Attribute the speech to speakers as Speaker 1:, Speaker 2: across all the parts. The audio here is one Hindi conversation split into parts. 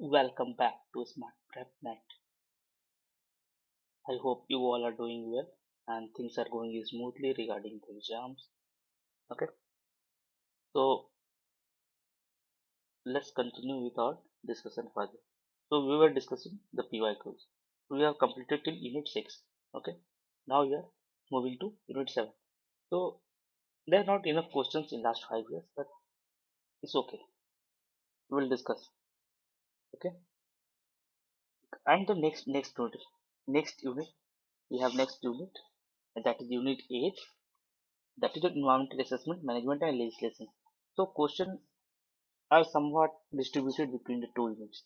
Speaker 1: Welcome back to Smart Prep Net. I hope you all are doing well and things are going smoothly regarding the exams. Okay, so let's continue with our discussion further. So we were discussing the PYQs. We have completed till Unit 6. Okay, now we are moving to Unit 7. So there are not enough questions in last 5 years, but it's okay. We will discuss. Okay, and the next unit we have next unit, and that is Unit 8. That is the environmental assessment, management and legislation. So questions are somewhat distributed between the two units.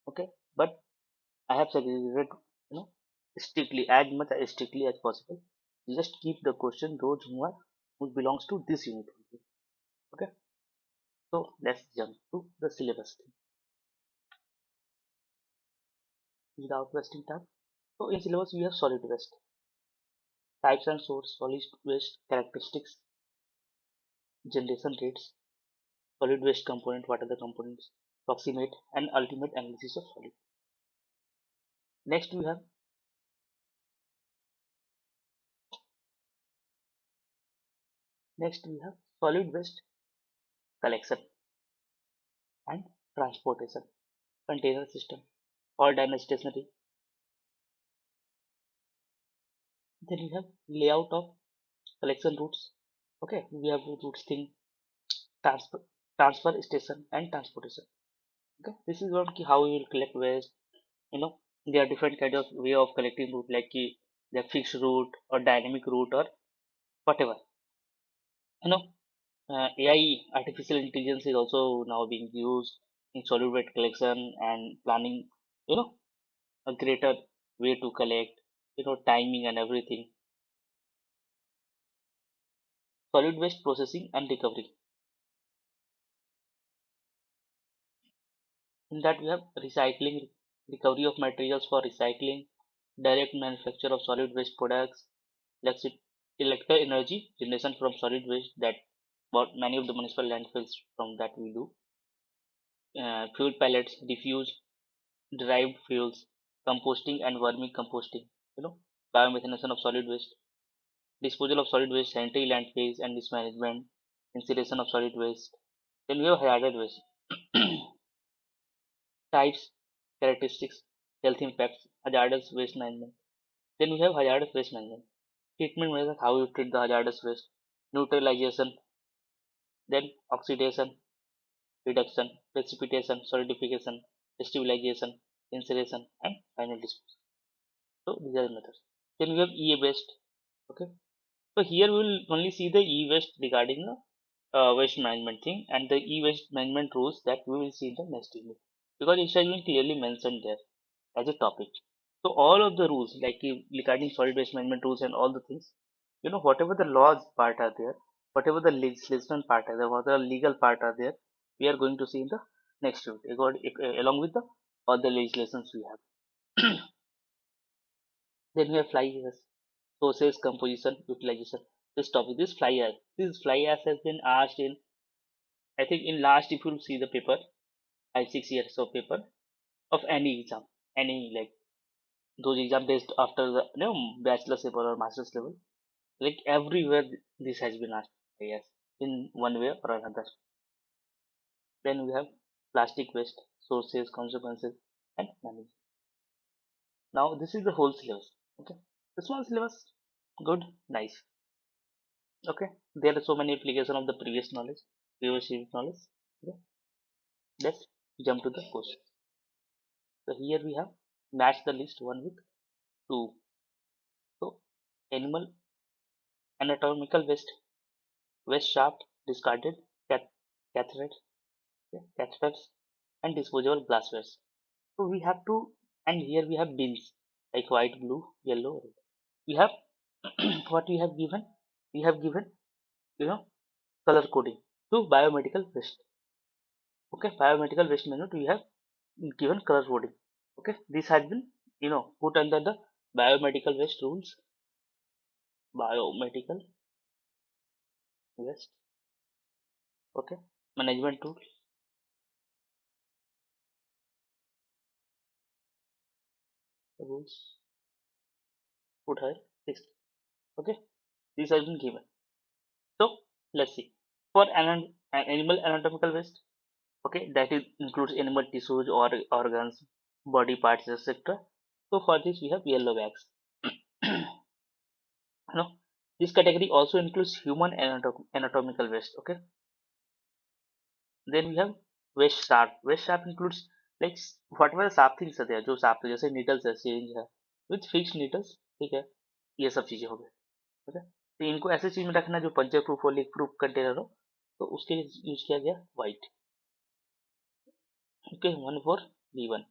Speaker 1: Okay, but I have segregated, you know, strictly as much as strictly as possible. Just keep the question those who belongs to this unit only. Okay, so let's jump to the syllabus without wasting time. So in syllabus we have solid waste, types and source, solid waste characteristics, generation rates, solid waste component, what are the components, approximate and ultimate analysis of solid. Next we have solid waste collection and transportation, container system, all dynamic stationary. Then we have layout of collection routes. Okay, we have routes thing, transfer, transfer station and transportation. Okay, this is one key how we will collect waste. There are different kind of way of collecting route like the fixed route or dynamic route or whatever. You know, AI artificial intelligence is also now being used in solid waste collection and planning. You know, a greater way to collect. Timing and everything. Solid waste processing and recovery. In that we have recycling, recovery of materials for recycling, direct manufacture of solid waste products, electric energy generation from solid waste that what many of the municipal landfills from that we do, fuel pellets, diffuse derived fuels, composting and vermi composting, biomethanation of solid waste, disposal of solid waste, sanitary landfills and mismanagement, incineration of solid waste. Then we have hazardous waste. Types, characteristics, health impacts, hazardous waste management. Then we have hazardous waste management. Treatment measures, how you treat the hazardous waste, neutralization, then oxidation, reduction, precipitation, solidification, stabilization, incineration, and final disposal. So these are the methods. Then we have e-waste. Okay. So here we will only see the e-waste regarding the waste management thing and the e-waste management rules that we will see in the next unit because it has been clearly mentioned there as a topic. So all of the rules like regarding solid waste management rules and all the things, whatever the laws part are there, whatever the legislation part are there, whatever the legal part are there, we are going to see in the next unit along with the all the legislations we have. Then we have fly ash, sources, composition, utilization. This fly ash has been asked in, I think in last, if you see the paper, 6 years of paper of any exam, any like those exam based after the bachelor's level or master's level, like everywhere this has been asked, yes, in one way or another. Then we have plastic waste, sources, consequences, and management. Now this is the whole syllabus. Okay, the small syllabus, good, nice. Okay, there are so many application of the previous civic knowledge. Okay, let's jump to the question. So here we have match the list one with two. So animal anatomical waste shaft discarded, cat, catheters, catheters, and disposable glassware. So we have to, and here we have bins like white, blue, yellow, red. We have what we have given. We have given, you know, color coding to biomedical waste. Okay, biomedical waste management we have given color coding. Okay, this has been, put under the biomedical waste rules. Biomedical waste. Okay, management tool. rules put here fixed. Okay, these have been given. So let's see. For an animal anatomical waste, okay, that is includes animal tissues or organs, body parts, etc. So for this we have yellow bags. No, this category also includes human anatomical waste. Okay, then we have waste sharp. Waste sharp includes like whatever sharp things are there, जो sharp है जैसे needles है, syringe है, with fixed needles, ठीक है, ये सब चीजें हो गई. ओके, तो इनको ऐसे चीज में रखना जो पंचर प्रूफ हो, लीक प्रूफ कंटेनर हो, तो उसके लिए यूज किया गया व्हाइट. Okay, 14V1,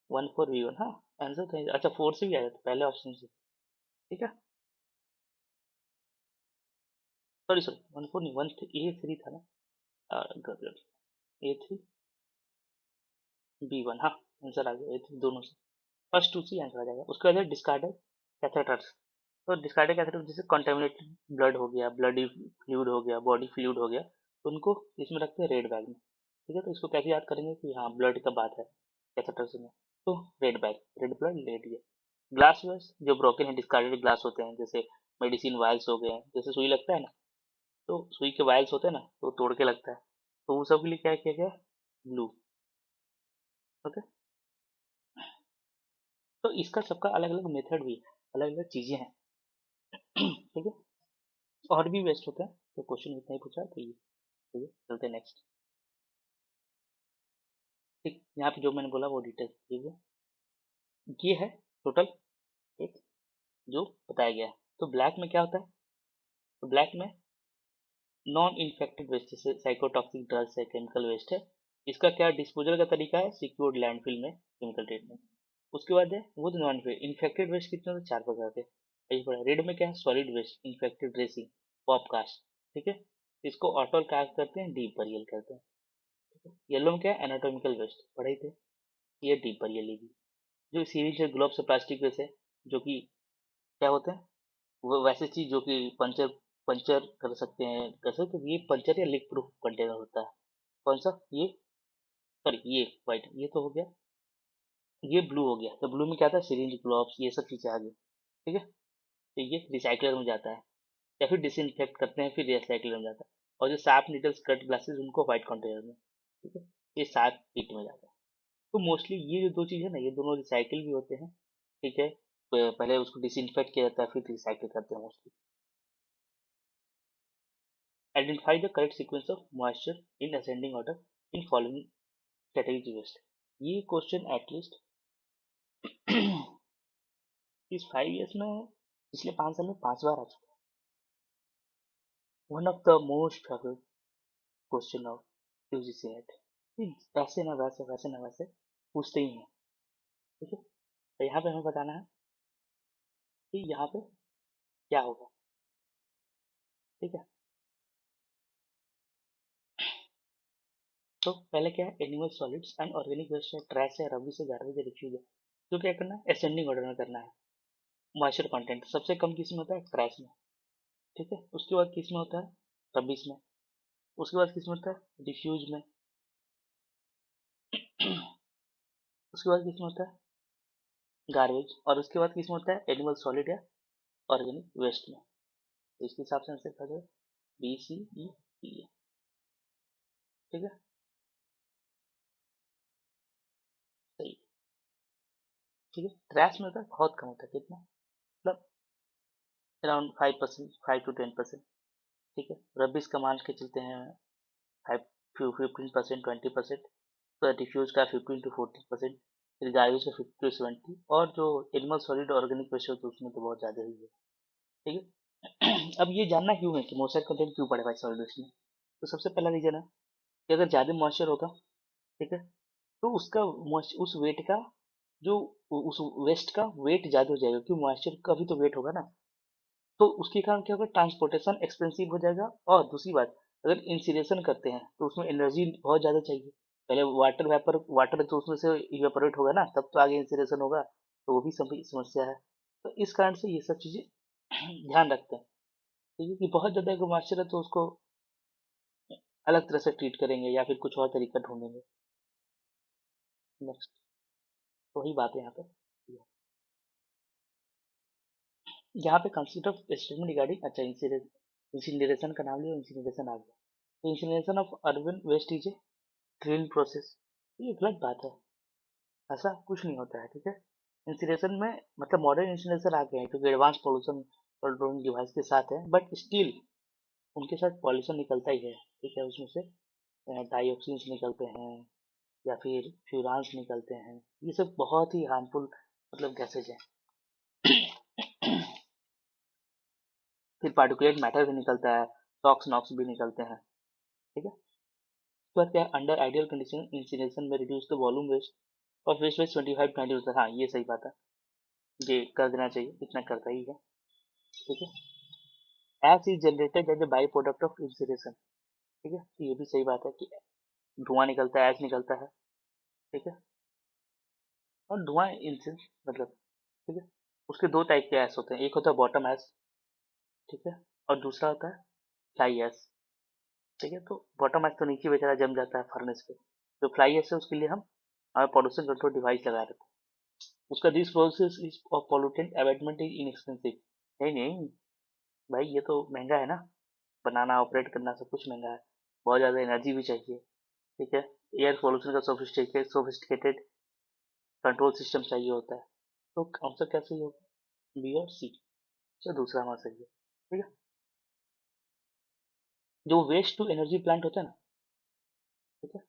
Speaker 1: 14V1. हाँ, आंसर तो अच्छा 4 से भी आया था पहले ऑप्शन से. ठीक है, सॉरी सॉरी, 14 नहीं, 1 A3 था ना, A3B1. हाँ, आंसर आ गया A3 दोनों से, फर्स्ट 2 से आंसर आ जाएगा. उसके बाद डिस्कार्डेड कैथेटर्स. तो डिस्कार्डेड कैथेटर जैसे कंटेमिनेटेड ब्लड हो गया, ब्लडी फ्लूइड हो गया, बॉडी फ्लूइड हो गया, तो उनको इसमें रखते हैं रेड बैग में. ठीक है, तो इसको कैसे याद करेंगे कि हाँ ब्लड का बात है कैथेटर से में, तो रेड बैग, रेड ब्लड ले लिया. ग्लास वेस्ट जो ब्रोकन है, डिस्कार्डेड ग्लास होते हैं, जैसे मेडिसिन वायल्स हो गए, जैसे सुई लगता है ना, तो सुई के वायल्स होते हैं ना, तो तोड़ के लगता है, तो वो सब के लिए क्या किया गया, ब्लू. ओके, तो इसका सबका अलग अलग मेथड भी है, अलग अलग चीजें हैं. ठीक है, और भी वेस्ट होते हैं, तो क्वेश्चन इतना ही पूछा तो ये. ठीक है, चलते हैं नेक्स्ट. ठीक, यहाँ पे जो मैंने बोला वो डिटेल. ठीक है, ये है टोटल एक जो बताया गया है. तो ब्लैक में क्या होता है, तो ब्लैक में नॉन इन्फेक्टेड वेस्ट, जैसे साइकोटॉक्सिक ड्रग्स है, केमिकल वेस्ट है, इसका क्या डिस्पोजल का तरीका है, सिक्योर्ड लैंडफिल में केमिकल ट्रीटमेंट. उसके बाद है वो तो नॉन इन्फेक्टेड वेस्ट कितने होते हैं, 4 प्रकार के. यही पड़ा. रेड में क्या है, सॉलिड वेस्ट, इन्फेक्टेड ड्रेसिंग, पॉपकास्ट. ठीक है, इसको ऑटोल क्या करते हैं, डीप बरियल करते हैं. येलो में क्या है, एनाटोमिकल वेस्ट, पढ़े ही थे, ये डीप बरियल लेगी. जो सीरीज है ग्लोब्स प्लास्टिक वेस्ट है, जो कि क्या होते हैं, वो वैसे चीज जो कि पंचर पंचर कर सकते हैं, कैसे, तो ये पंचर या लीक प्रूफ कंटेनर होता है. कौन सा, ये सॉरी ये वाइट, ये तो हो गया. ये ब्लू हो गया, तो ब्लू में क्या था, सिरिंज, ग्लोव्स, ये सब चीजें आ गई. ठीक है, तो ये रिसाइकलर में जाता है, या फिर डिसइंफेक्ट करते हैं, फिर रिसाइकलर में जाता है. और जो साफ नीडल्स, कट ग्लासेस, उनको व्हाइट कंटेनर में. ठीक है, ये साफ पीट में जाता है. तो मोस्टली ये जो दो चीज़ है ना, ये दोनों रिसाइकिल भी होते हैं. ठीक है, पहले उसको डिसइंफेक्ट किया जाता है, फिर रिसाइकिल करते हैं mostly. Identify the correct sequence of moisture in ascending order in following category waste. ये क्वेश्चन एटलीस्ट इस 5 years में, पिछले 5 साल में 5 बार आ चुका है. One of the most favourite question of UGC net. वैसे ना वैसे, वैसे ना वैसे पूछते ही हैं. ठीक है, तो यहाँ पे हमें बताना है कि यहाँ पे क्या होगा. ठीक है, तो पहले क्या है, animal solids and organic waste है, ट्रैश है, रबी से, गार्बेज है, रिफ्यूज है. तो क्या करना है, असेंडिंग ऑर्डर में करना है. मॉइस्चर कंटेंट सबसे कम किस में होता है, ट्रैश में. ठीक है, उसके बाद किस में होता है, रबीज में. उसके बाद किस में होता है, डिफ्यूज में. उसके बाद किस में होता है, गार्बेज. और उसके बाद किस में होता है, एनिमल सॉलिड या ऑर्गेनिक वेस्ट में. तो इसके हिसाब से आंसर क्या जाए, BCEE. ठीक है, सही. ठीक है, ट्रैश में होता है बहुत कम होता है, कितना मतलब अराउंड 5%, 5 to 10%. ठीक है, रबीज का मान के चलते हैं 15%, 20%. तो डिफ्यूज का 15 to 14%, फिर गार्बेज का 50 to 70, और जो एनिमल सॉलिड ऑर्गेनिक वेस्ट होता है उसमें तो बहुत ज़्यादा ही है. ठीक है, अब ये जानना क्यों है कि मॉइस्चर कंटेंट क्यों बढ़ेगा इस सॉलिड वेस्ट में. तो सबसे पहला रीजन है कि अगर ज़्यादा मॉइस्चर होगा, ठीक है, तो उसका उस वेट का जो उस वेस्ट का वेट ज़्यादा हो जाएगा, क्योंकि मॉइस्चर का भी तो वेट होगा ना. तो उसके कारण क्या होगा, ट्रांसपोर्टेशन एक्सपेंसिव हो जाएगा. और दूसरी बात, अगर इंसिनेशन करते हैं तो उसमें एनर्जी बहुत ज़्यादा चाहिए. पहले वाटर तो उसमें से इवेपोरेट होगा ना, तब तो आगे इंसिनेशन होगा, तो वो भी समस्या है. तो इस कारण से ये सब चीज़ें ध्यान रखते हैं. ठीक है, कि बहुत ज़्यादा अगर मॉइस्चर है तो उसको अलग तरह से ट्रीट करेंगे या फिर कुछ और तरीका ढूंढेंगे. नेक्स्ट, वही बात है यहाँ पर. यहाँ पे कंसेप्ट ऑफ स्टेटमेंट रिगार्डिंग, अच्छा इंसिनरेशन का नाम लिया, इंसिनरेशन आ गया। तो incineration of urban waste is a drill process, ये गलत बात है, ऐसा कुछ नहीं होता है, ठीक है। इंसिनरेशन में मतलब मॉडर्न इंसिनरेशन आ गए हैं क्योंकि एडवांस पोल्यूशन कंट्रोलिंग डिवाइस के साथ है, बट स्टिल उनके साथ पॉल्यूशन निकलता ही है, ठीक है। उसमें से डाइऑक्सिन्स निकलते हैं या फिर फ्यूरान्स निकलते हैं, ये सब बहुत ही हार्मफुल मतलब गैसेज है। फिर पार्टिकुलेट मैटर भी निकलता है, सॉक्स नॉक्स भी निकलते हैं, ठीक है। उसके बाद क्या है, अंडर आइडियल कंडीशन इंसिनरेशन में reduce the volume waste of waste waste 25-20%। हाँ ये सही बात है, ये कर देना चाहिए, इतना करता ही है, ठीक है। Ash is generated as a by product of incineration, ठीक है। तो ये भी सही बात है कि धुआं निकलता है, एस निकलता है, ठीक है। और धुआं इंसिन मतलब, ठीक है, उसके दो टाइप के एस होते हैं, एक होता है बॉटम एस, ठीक है, और दूसरा होता है फ्लाई एस, ठीक है। तो बॉटम एस तो नीचे बेचारा जम जाता है फर्नेस पे, जो फ्लाई एस है उसके लिए हम पॉल्यूशन कंट्रोल डिवाइस लगा रहे थे। उसका this process is of pollutant abatement is inexpensive. नहीं नहीं भाई, ये तो महंगा है ना, बनाना ऑपरेट करना सब कुछ महंगा है, बहुत ज़्यादा एनर्जी भी चाहिए, ठीक है। एयर पोल्यूशन का सोफिस्टिकेटेड कंट्रोल सिस्टम चाहिए होता है। तो आंसर क्या सही होगा, बी और सी, अच्छा दूसरा हमारा सही है, ठीक है। जो वेस्ट टू एनर्जी प्लांट होता है ना, ठीक है,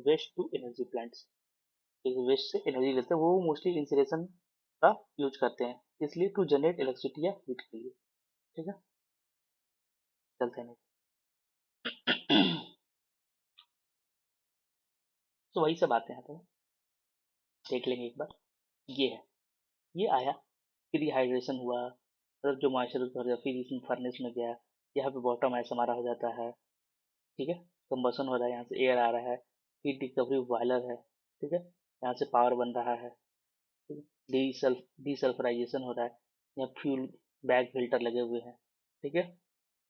Speaker 1: waste to energy plants, waste से एनर्जी लेते हैं, वो मोस्टली इंसिनरेशन का यूज करते हैं, इसलिए टू जनरेट इलेक्ट्रिसिटी या हीट के लिए, ठीक है। चलते हैं तो वही सब आते हैं, तो देख लेंगे एक बार। ये है, ये आया, फिर डिहाइड्रेशन हुआ, मतलब जो मॉइस्चर हो गया, फिर इसमें फर्नेस में गया, यहाँ पे बॉटम ऐसा हमारा हो जाता है, ठीक है। कंबसन हो रहा है, यहाँ से एयर आ रहा है, हीट रिकवरी बॉयलर है, ठीक है, यहाँ से पावर बन रहा है, ठीक है। डीसल्फराइजेशन हो रहा है, यहाँ फ्यूल बैग फिल्टर लगे हुए हैं, ठीक है।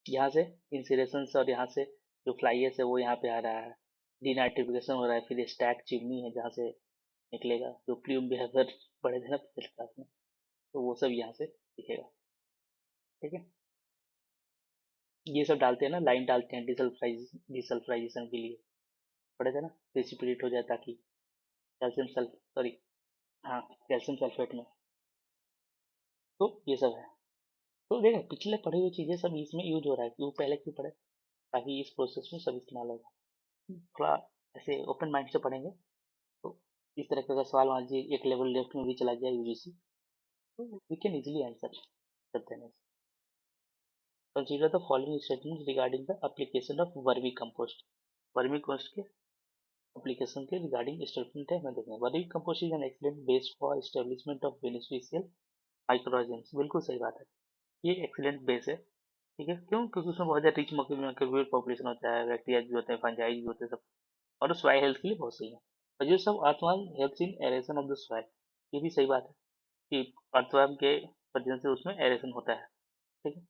Speaker 1: यहाँ से इंसिनेरेशन और यहाँ से जो फ्लाइएस है वो यहाँ पे आ रहा है, डीनाइट्रिफिकेशन हो रहा है, फिर स्टैक चिमनी है जहाँ से निकलेगा, जो प्लूम बिहेवियर पढ़े थे ना पिछले क्लास में, तो वो सब यहाँ से दिखेगा, ठीक है। ये सब डालते हैं ना, लाइन डालते हैं डिसल्फ्राइजेशन के लिए, पढ़े थे ना, प्रेसिपिटेट हो जाए ताकि कैल्शियम सल्फ सॉरी, हाँ कैल्शियम सल्फेट में, तो ये सब है। तो देखो पिछले पढ़ी हुई चीज़ें सब इसमें यूज हो रहा है, क्यों पहले क्यों पढ़े, ताकि इस प्रोसेस में सब इस्तेमाल होगा। थोड़ा ऐसे ओपन माइंड से पढ़ेंगे तो इस तरह का अगर सवाल मान लीजिए एक लेवल लेफ्ट में भी चला गया यूजीसी, तो वी कैन इजीली आंसर करते हैं। Consider the following statement regarding the application of vermi compost. Vermi compost के एप्लीकेशन के रिगार्डिंग स्टेटमेंट है, मैं देखेंगे। Vermi compost is an excellent base for establishment of beneficial microorganism, बिल्कुल सही बात है, ये एक्सीलेंट बेस है, ठीक है। क्यों, क्योंकि उसमें बहुत ज़्यादा रिच मॉलिक्यूलर पॉपुलेशन होता है, बैक्टीरिया भी होते हैं, फंजाई भी होते हैं सब, और सॉइल हेल्थ के लिए बहुत सही है। और ये सब earthworm helps in aeration of the soil, ये भी सही बात है कि अर्थवर्म के वजह से उसमें एरेशन होता है, ठीक है।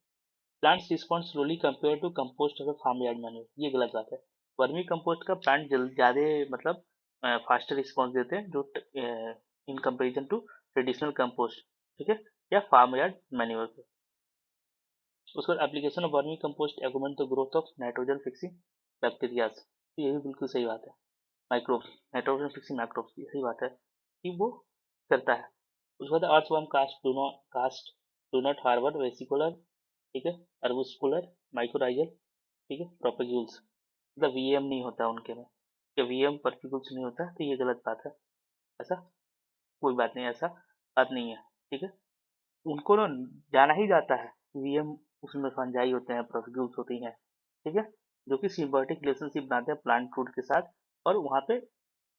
Speaker 1: Plants respond slowly compare to compost of farmyard manure, ये गलत बात है। वर्मी कंपोस्ट का प्लांट ज़्यादा मतलब फास्टर रिस्पॉन्स देते हैं जो in comparison to traditional compost, ठीक है, या फार्म यार्ड मैन्योर के। उसका application of vermicompost augment the growth of nitrogen fixing bacterias, ये भी बिल्कुल सही बात है। माइक्रोब्स, नाइट्रोजन फिक्सिंग माइक्रोब्स की सही बात है कि वो करता है। उसके बाद earthworm do not harbour vesicular, ठीक है, अर्बुस्कुलर, माइक्रोराइजल, ठीक है, प्रोपेग्यूल्स, मतलब वीएम नहीं होता उनके में, या वीएम पर्टिकुल्स नहीं होता, तो ये गलत बात है, ऐसा कोई बात नहीं, ऐसा बात नहीं है, ठीक है। उनको ना जाना ही जाता है, वीएम उसमें फंजाई होते हैं, प्रोपेग्यूल्स होती हैं, ठीक है, जो कि सिम्बायोटिक रिलेशनशिप बनाते हैं प्लांट फूड के साथ, और वहाँ पे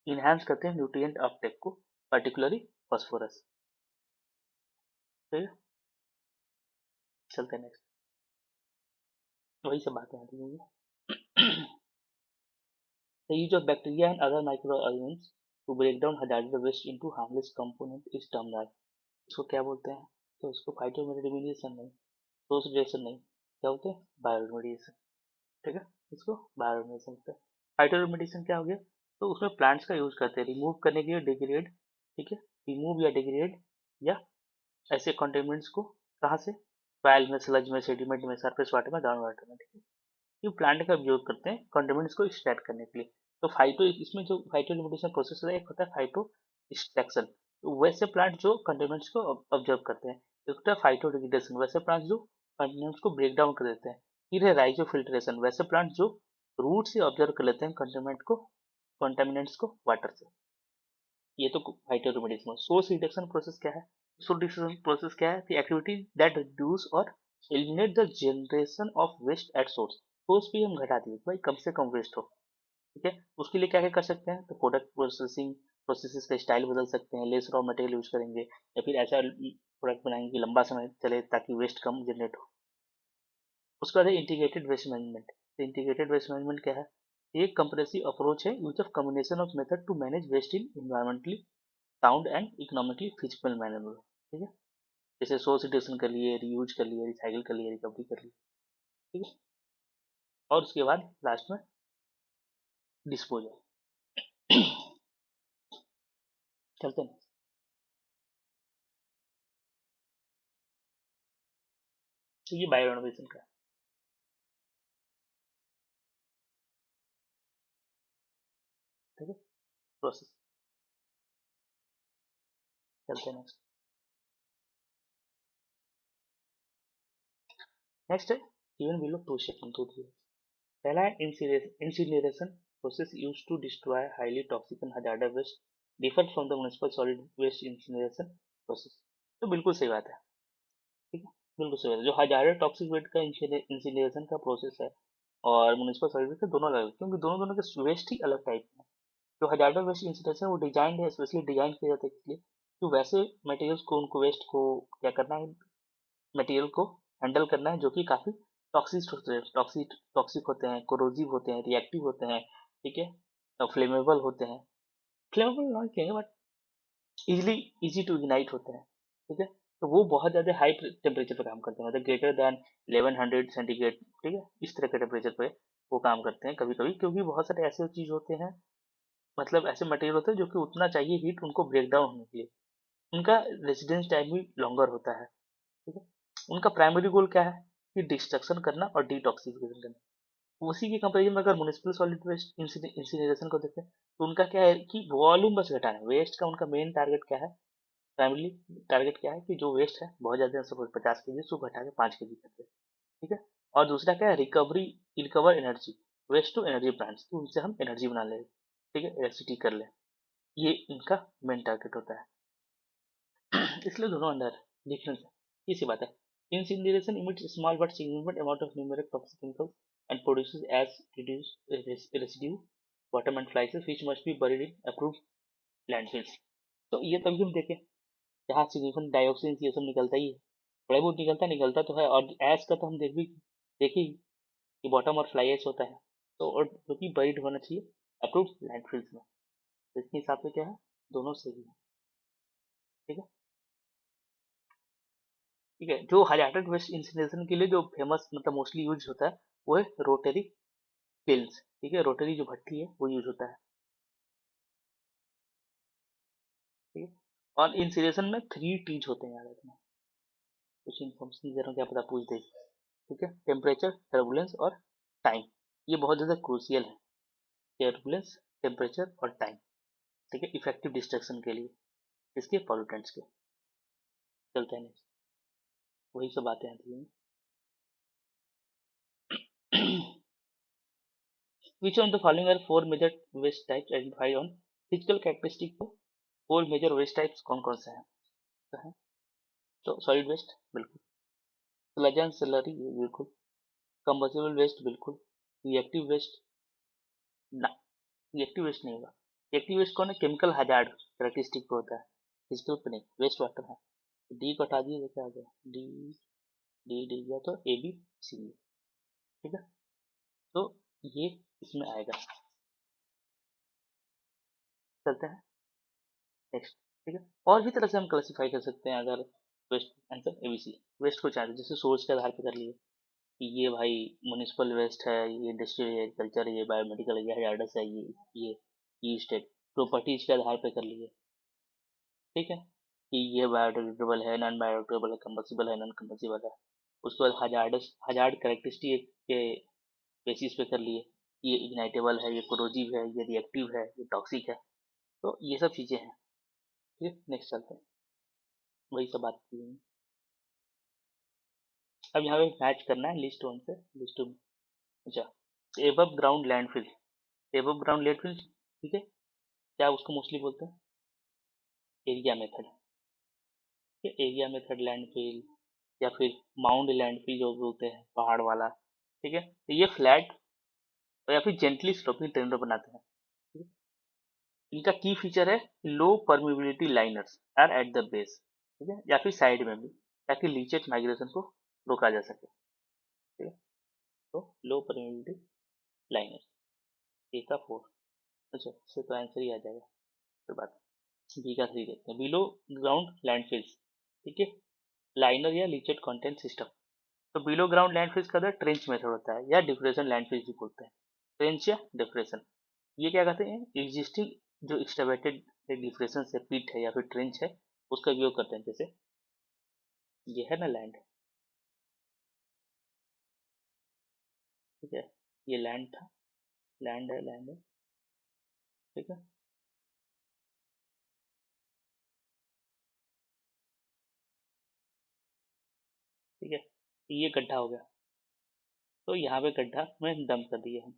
Speaker 1: इनहेंस करते हैं न्यूट्रिएंट अपटेक को, पर्टिकुलरली फास्फोरस, ठीक है। चलते हैं नेक्स्ट, वही सब बातें आती हैं। The use of bacteria and other microorganisms to break down hazardous waste into harmless component is termed as, इसको क्या बोलते हैं, तो इसको फाइटोमेडिमिनेशन नहीं, सोर्स नहीं, क्या बोलते हैं, बायोरिमेडिएशन, ठीक है, इसको बायोरिमेडिएशन होता है। फाइटोरिमेडिएशन क्या हो गया, तो उसमें प्लांट्स का यूज करते हैं रिमूव करने के लिए डिग्रेड, ठीक है, रिमूव या डिग्रेड या ऐसे कंटेनमेंट्स को कहाँ से? सॉइल में, स्लज में, सेडिमेंट में, सरफेस वाटर में, ग्राउंड वाटर में, ठीक है। ये प्लांट का उपयोग करते हैं कंटेमिनेंट्स को एक्सट्रैक्ट करने के लिए। तो फाइटो, इसमें जो फाइटो रिमेडिएशन प्रोसेस होता है, एक होता है फाइटो एक्सट्रैक्शन, तो वैसे प्लांट जो कंटेमिनेंट्स को ऑब्जर्व करते हैं। एक होता है फाइटो डिग्रेडेशन, वैसे प्लांट जो कंटेमिनेंट्स को ब्रेक डाउन कर देते हैं। फिर है राइजो फिल्ट्रेशन, वैसे प्लांट जो रूट से ऑब्जर्व कर लेते हैं कंटेमिनेंट्स को वाटर से। ये तो phytoremediation. Source reduction process क्या है? सोर्स रिडक्शन प्रोसेस क्या है? The activity that reduce or eliminate the generation of waste at source. Source भी हम घटा दिए भाई, कम से कम वेस्ट हो, ठीक है। उसके लिए क्या क्या कर सकते हैं? तो प्रोडक्ट प्रोसेसिंग, प्रोसेसेस का स्टाइल बदल सकते हैं, लेस रॉ मटेरियल यूज करेंगे, या फिर ऐसा प्रोडक्ट बनाएंगे कि लंबा समय चले ताकि वेस्ट कम जनरेट हो। उसके बाद है इंटीग्रेटेड वेस्ट मैनेजमेंट। तो इंटीग्रेटेड वेस्ट मैनेजमेंट क्या है? एक कंप्रेसिव अप्रोच है use of combination of method to manage waste in environmentally sound and economically feasible manner में, ठीक है। जैसे सोर्स रिडक्शन कर लिए, रीयूज कर लिए, रिसाइकिल कर लिए, रिकवरी कर लिए, ठीक है। और उसके बाद लास्ट में डिस्पोजल। चलते हैं। तो ये बायो रेनोवेशन का, ठीक है, प्रोसेस। चलते हैं नेक्स्ट। नेक्स्ट है गिवन बिलो टू सेक्शन 2 दिए। पहला है incineration process use to destroy highly toxic and hazardous waste, differ from the municipal solid waste incineration process. तो बिल्कुल सही बात है, ठीक है, बिल्कुल सही बात है। जो हजार्डस टॉक्सिक वेस्ट का इंसिनरेशन का प्रोसेस है और म्युनिसिपल सॉलिड वेस्ट दोनों अलग है, क्योंकि दोनों दोनों के वेस्ट ही अलग टाइप है। जो हजार्डस वेस्ट इंसिनरेशन वो डिजाइन है, स्पेशली डिजाइन किया जाता है इसलिए तो वैसे मटेरियल्स को, उनको वेस्ट को क्या करना है, मटेरियल को हैंडल करना है जो कि काफी टॉक्सिक होते हैं, टॉक्सिक होते हैं, कोरोजिव होते हैं, रिएक्टिव होते हैं, ठीक है, और फ्लेमेबल होते हैं। फ्लेमेबल नॉट कहेंगे but easily easy to ignite होते हैं, ठीक है। तो वो बहुत ज़्यादा हाई टेम्परेचर पे काम करते हैं, मतलब ग्रेटर दैन 1100 सेंटीग्रेड, ठीक है, इस तरह के टेम्परेचर पे वो काम करते हैं कभी कभी, क्योंकि बहुत सारे ऐसे चीज़ होते हैं, मतलब ऐसे मटेरियल होते हैं जो कि उतना चाहिए हीट उनको ब्रेक डाउन होने के लिए, उनका रेजिडेंस टाइम भी लॉन्गर होता है, ठीक है। उनका प्राइमरी गोल क्या है कि डिस्ट्रक्शन करना और डिटॉक्सिफिकेशन करना। उसी के कंपेरिजन में अगर म्युनिसिपल सॉलिड वेस्ट इंसिनरेशन को देखें तो उनका क्या है कि वॉल्यूम बस घटाना है, वेस्ट का उनका मेन टारगेट क्या है, प्राइमरी टारगेट क्या है कि जो वेस्ट है बहुत ज़्यादा, सपोज 50 kg, उसको घटा के 5 kg करते हैं, ठीक है। और दूसरा क्या है, recovery, recover energy, waste to energy plants, तो उनसे हम एनर्जी बना लें, ठीक है, इलेक्ट्रिसिटी कर लें, ये इनका मेन टारगेट होता है। इसलिए दोनों अंडर डिफरेंस है, ये सी बात है। Incineration emits small but significant amount of numeric toxic chemicals and produces as reduced residue bottom and flies which must be buried in approved landfills। तो ये तभी हम देखें जहाँ सिग्निफिकेंट डाइऑक्सिन ये सब निकलता ही है, थोड़ा बहुत निकलता तो है, और एस का तो हम देखे ही कि बॉटम और फ्लाई एश होता है, तो और जो कि बरीड होना चाहिए अप्रूव्ड लैंडफिल्स में। तो इसके हिसाब से क्या है, दोनों सही है, ठीक है। ठीक है, जो हाइड्रेटेड वेस्ट इंसिनरेशन के लिए जो फेमस, मतलब मोस्टली यूज होता है, वो है रोटरी किल्स, ठीक है, रोटरी जो भट्टी है वो यूज होता है, ठीक है। और इंसिनरेशन में 3 T's होते हैं, याद रखना। कुछ इन्फॉर्मेशन दे रहा हूँ, क्या पता पूछ दे, ठीक है। टेम्परेचर, टर्बुलेंस और टाइम, ये बहुत ज़्यादा क्रूशियल है, टर्बुलेंस, टेम्परेचर और टाइम, ठीक है, इफेक्टिव डिस्ट्रक्शन के लिए, इसके पॉल्यूटेंट्स के। चलते हैं next। वही सब बातें आती हैं। Which one of the following are four major waste types identified on physical characteristic पे? फोर मेजर वेस्ट टाइप्स कौन कौन से हैं? तो है, तो सॉलिड वेस्ट बिल्कुल, स्लज एंड स्लरी बिल्कुल, कंबस्टिबल वेस्ट बिल्कुल, रिएक्टिव वेस्ट ना, रिएक्टिव वेस्ट नहीं होगा। रिएक्टिव वेस्ट कौन है? केमिकल हजार्ड कैरेक्टरिस्टिक पे होता है, फिजिकल पे नहीं, वेस्ट वाटर है। डी को हटा दिए तो क्या आ गया, डी, डी डी गया तो ए बी सी, ठीक है। तो ये इसमें आएगा। चलते हैं नेक्स्ट, ठीक है। और भी तरह से हम क्लासिफाई कर सकते हैं, अगर वेस्ट आंसर एबीसी, वेस्ट को चाहे जैसे सोर्स के आधार पर कर लिए कि ये भाई म्यूनिसिपल वेस्ट है, ये इंडस्ट्रियल है, एग्रीकल्चर है, ये बायोमेडिकल है, ये हजार्डस है, ये ईस्ट है, प्रॉपर्टीज के आधार पर कर लिए, ठीक है। कि ये बायोडिग्रेडेबल है, नॉन बायोडिग्रेडेबल है, कंबसिबल है, नॉन कंबसिबल है। उसके बाद हजार्ड कैरेक्टरिस्टिक के बेसिस पे कर लिए, ये इग्नाइटेबल है, ये कोरोजिव है, ये रिएक्टिव है, ये टॉक्सिक है। तो ये सब चीज़ें हैं। ठीक है, नेक्स्ट चलते हैं, वही सब बात की है। अब यहाँ पे मैच करना है लिस्ट वन से लिस्ट टू में। अच्छा, above ground landfill, above ground landfill, ठीक है, क्या उसको मोस्टली बोलते हैं, area method. Area method landfill, या फिर माउंड लैंडफिल जो बोलते हैं, पहाड़ वाला। ठीक है, तो ये फ्लैट या फिर जेंटली स्लोपिंग टेरेन बनाते हैं। ठीक है? इनका की फीचर है low permeability liners are at the base, ठीक है, या फिर साइड में भी, ताकि लीचेज माइग्रेशन को रोका जा सके। ठीक है, तो लो परमिबिलिटी लाइनर, ए का 4। अच्छा, इससे तो आंसर ही आ जाएगा। कोई बात नहीं, बी का 3 देखते हैं, बिलो ग्राउंड लैंडफिल्स। ठीक है, लाइनर या लीचेड कंटेंट सिस्टम। तो बिलो ग्राउंड लैंडफिल्स का ट्रेंच मेथड होता है, या डिप्रेशन लैंडफिल्स भी बोलते हैं। ट्रेंच या डिप्रेशन, ये क्या कहते हैं, एग्जिस्टिंग जो एक्सकैवेटेड डिप्रेशन है, पिट है या फिर ट्रेंच है, उसका उपयोग करते हैं। जैसे ये है ना लैंड, ठीक है, ये लैंड था, लैंड है, ठीक है, ठीक है, ये गड्ढा हो गया, तो यहाँ पे गड्ढा में डंप कर दिया हम।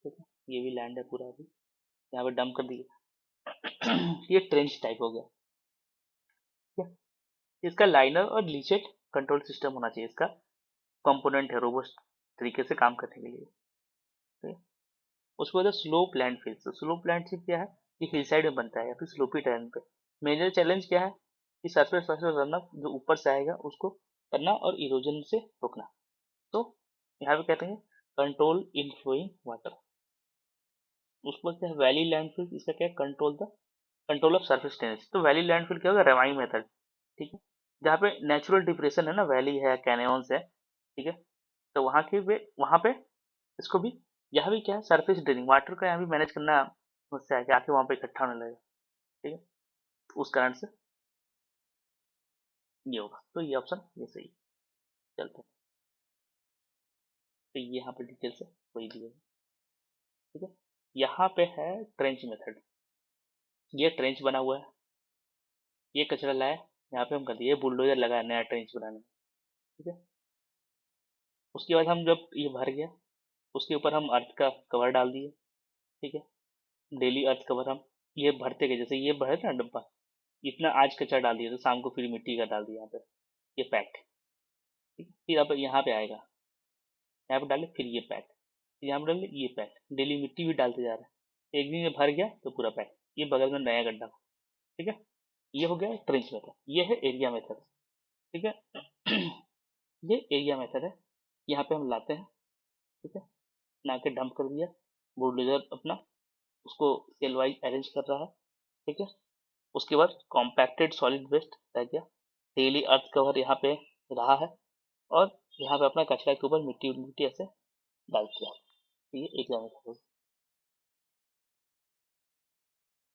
Speaker 1: ठीक है, ये भी लैंड है पूरा, अभी यहाँ पे डंप कर दिया। ये ट्रेंच टाइप हो गया। ठीक है, इसका लाइनर और लीचेट कंट्रोल सिस्टम होना चाहिए, इसका कंपोनेंट है रोबस्ट तरीके से काम करने के लिए। ठीक है? उसके बाद स्लोप लैंडफिल। तो स्लोप लैंडफिल क्या है, ये हिल साइड में बनता है या फिर स्लोपी टर्न पे। मेजर चैलेंज क्या है कि सरफेस रन अप जो ऊपर से आएगा उसको करना और इरोजन से रोकना। तो यहाँ पे कहते हैं कंट्रोल इन फ्लोइंग वाटर। उसके बाद क्या है वैली लैंडफिल, इसका क्या है कंट्रोल ऑफ सरफेस टेंस। तो वैली लैंडफिल क्या होगा, रेवाइंग मेथड। ठीक है, जहाँ पे नेचुरल डिप्रेशन है ना, वैली है, कैनियंस है, ठीक है, तो वहाँ पे इसको भी, यहाँ भी क्या है सरफेस ड्रेनिंग वाटर का यहाँ भी मैनेज करना मुझसे है कि आके वहाँ पे इकट्ठा होने लगेगा। ठीक है, उस कारण से ये होगा, तो ये ऑप्शन ये सही है। चलते हैं, तो ये यहाँ पे डिटेल से वही दिया है। ठीक है, यहाँ पे है ट्रेंच मेथड। ये ट्रेंच बना हुआ है, ये कचरा लाया, यहाँ पे हम कर दिए बुलडोजर लगाया नया ट्रेंच बनाने में। ठीक है, उसके बाद हम जब ये भर गया, उसके ऊपर हम अर्थ का कवर डाल दिए। ठीक है, डेली अर्थ कवर हम ये भरते गए, जैसे ये भरे ना डब्बा, इतना आज कचरा डाल दिया तो शाम को फिर मिट्टी का डाल दिया यहाँ पे, ये पैक। ठीक है, फिर अब यहाँ पे आएगा, यहाँ पे डाले फिर ये पैक, फिर यहाँ पे डाले ये पैक, डेली मिट्टी भी डालते जा रहा है, एक दिन ये भर गया तो पूरा पैक, ये बगल में नया गड्ढा। ठीक है, ये हो गया ट्रेंच मेथड, ये है एरिया मेथड। ठीक है, ये एरिया मेथड है, यहाँ पे हम लाते हैं। ठीक है, ला के डंप कर दिया, बुलडोजर अपना उसको सेल वाइज अरेंज कर रहा है। ठीक है, उसके बाद कॉम्पैक्टेड सॉलिड वेस्ट रह गया, डेली अर्थ कवर यहाँ पे रहा है, और यहाँ पे अपना कचरा के ऊपर मिट्टी मिट्टी ऐसे डाल दिया। ये एक मेथड।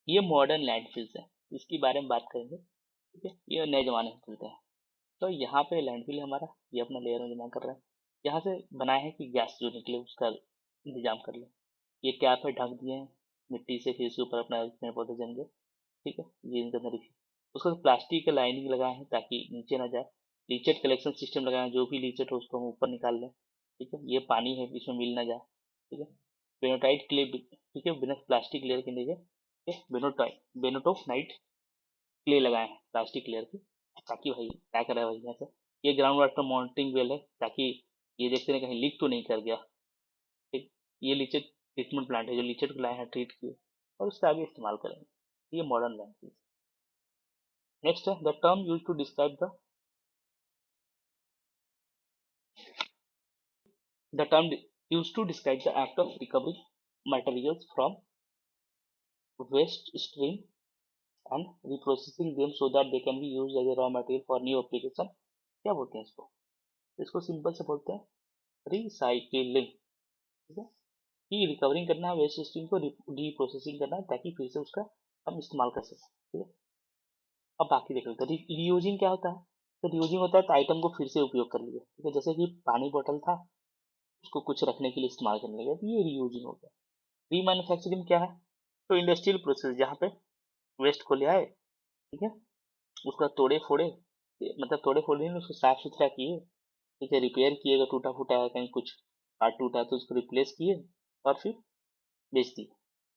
Speaker 1: ये मॉडर्न लैंडफिल्स है, इसके बारे में बात करेंगे। ठीक है, ये नए जमाने में चलते हैं। तो यहाँ पे लैंडफिल हमारा, ये अपना लेयर में जमा कर रहा है, यहाँ से बनाया है कि गैस जो निकले उसका इंतजाम कर ले। ये कैप है, ढक दिए हैं मिट्टी से, फिर इसके ऊपर अपना पेड़ पौधे जम गए। ठीक है, ये इनके अंदर रखिए। उसके बाद प्लास्टिक का लाइनिंग लगाए हैं ताकि नीचे ना जाए। लीचेट कलेक्शन सिस्टम लगाए हैं, जो भी लीचेट हो उसको हम ऊपर निकाल लें। ठीक है, ये पानी है इसमें मिल ना जाए। ठीक है, बेनोटाइट क्ले, ठीक है, बिना प्लास्टिक लेयर के नीचे, ठीक है, बेनोटोनाइट क्ले लगाए हैं प्लास्टिक लेयर की, ताकि भाई क्या कर रहा है भाई यहाँ से। ये ग्राउंड वाटर मॉनिटरिंग वेल है, ताकि ये देखते हैं कहीं लीक तो नहीं कर गया। ठीक, ये लीचेट ट्रीटमेंट प्लांट है, जो लीचेट को लाए हैं ट्रीट किए, और उसका आगे इस्तेमाल करेंगे। ये मॉडर्न लैंग्वेज। नेक्स्ट है the term use to describe the term used to describe the act of recovering materials from waste stream and reprocessing them so that they can be used as a raw material for new application। क्या बोलते हैं इसको, इसको सिंपल से बोलते हैं रिसाइकलिंग। ठीक है, कि रिकवरिंग करना है वेस्ट स्ट्रीम को, रीप्रोसेसिंग करना है ताकि फिर से उसका हम इस्तेमाल कर सकें। ठीक है, अब बाकी देख लेते हैं रीयूजिंग क्या होता है। तो रीयूजिंग होता है तो आइटम को फिर से उपयोग कर लिया, ठीक है, जैसे कि पानी बोतल था, उसको कुछ रखने के लिए इस्तेमाल करने लगे, तो ये रीयूजिंग हो गया। रीमैन्युफैक्चरिंग क्या है, तो इंडस्ट्रियल प्रोसेस जहाँ पे वेस्ट को ले आए, ठीक है, उसका तोड़े फोड़े, मतलब तोड़े फोड़े नहीं, उसको साफ सुथरा किए, ठीक है, रिपेयर किए, अगर टूटा फूटा है कहीं कुछ पार्ट टूटा है तो उसको रिप्लेस किए और फिर बेच दिए।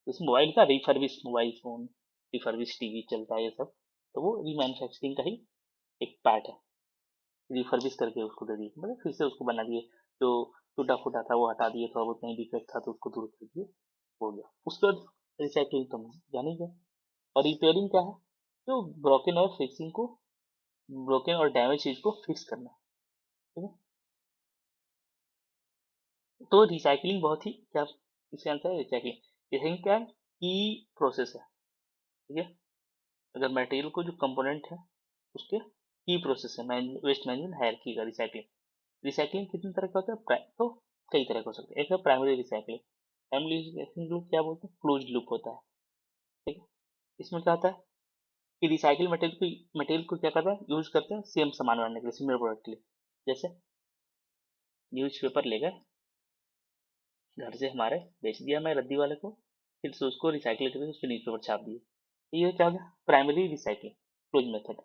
Speaker 1: इस मोबाइल का refurbish mobile phone, refurbish TV चलता है ये सब, तो वो रीमैन्युफैक्चरिंग का ही एक पार्ट है। रिफर्बिश करके उसको दे दिए, मतलब फिर से उसको बना दिए, जो टूटा फूटा था वो हटा दिए, थोड़ा बहुत कहीं डिफेक्ट था तो उसको दूर कर दिए, हो गया। उसके बाद रिसाइकलिंग तो जाने गया। और रिपेयरिंग क्या है, तो ब्रोकन और फिक्सिंग को, ब्रोकन और डैमेज चीज को फिक्स करना, ठीक है। तो रिसाइकलिंग बहुत ही क्या, इसका आंसर है रिसाइकलिंग। रिसाइकलिंग क्या है, की प्रोसेस है, ठीक है। अगर मटेरियल को जो कंपोनेंट है उसके की प्रोसेस है, वेस्ट मैनेजमेंट हायरार्की का रिसाइकलिंग। रिसाइकलिंग कितने तरह का होता है, तो कई तरह का हो सकता है। एक है primary recycling. Primary recycling loop क्या बोलते हैं, क्लोज लूप होता है, ठीक है। इसमें क्या होता है कि रिसाइकिल मटेरियल को क्या करता है, यूज करते हैं सेम सामान बनाने के लिए, सिमिलर प्रोडक्ट के लिए। जैसे न्यूज पेपर ले गए घर से हमारे, बेच दिया मैं रद्दी वाले को, फिर से उसको रिसाइकिल करके उस पर न्यूज पेपर छाप दिए, ये क्या हो गया, प्राइमरी रिसाइकलिंग, क्लोज मेथड।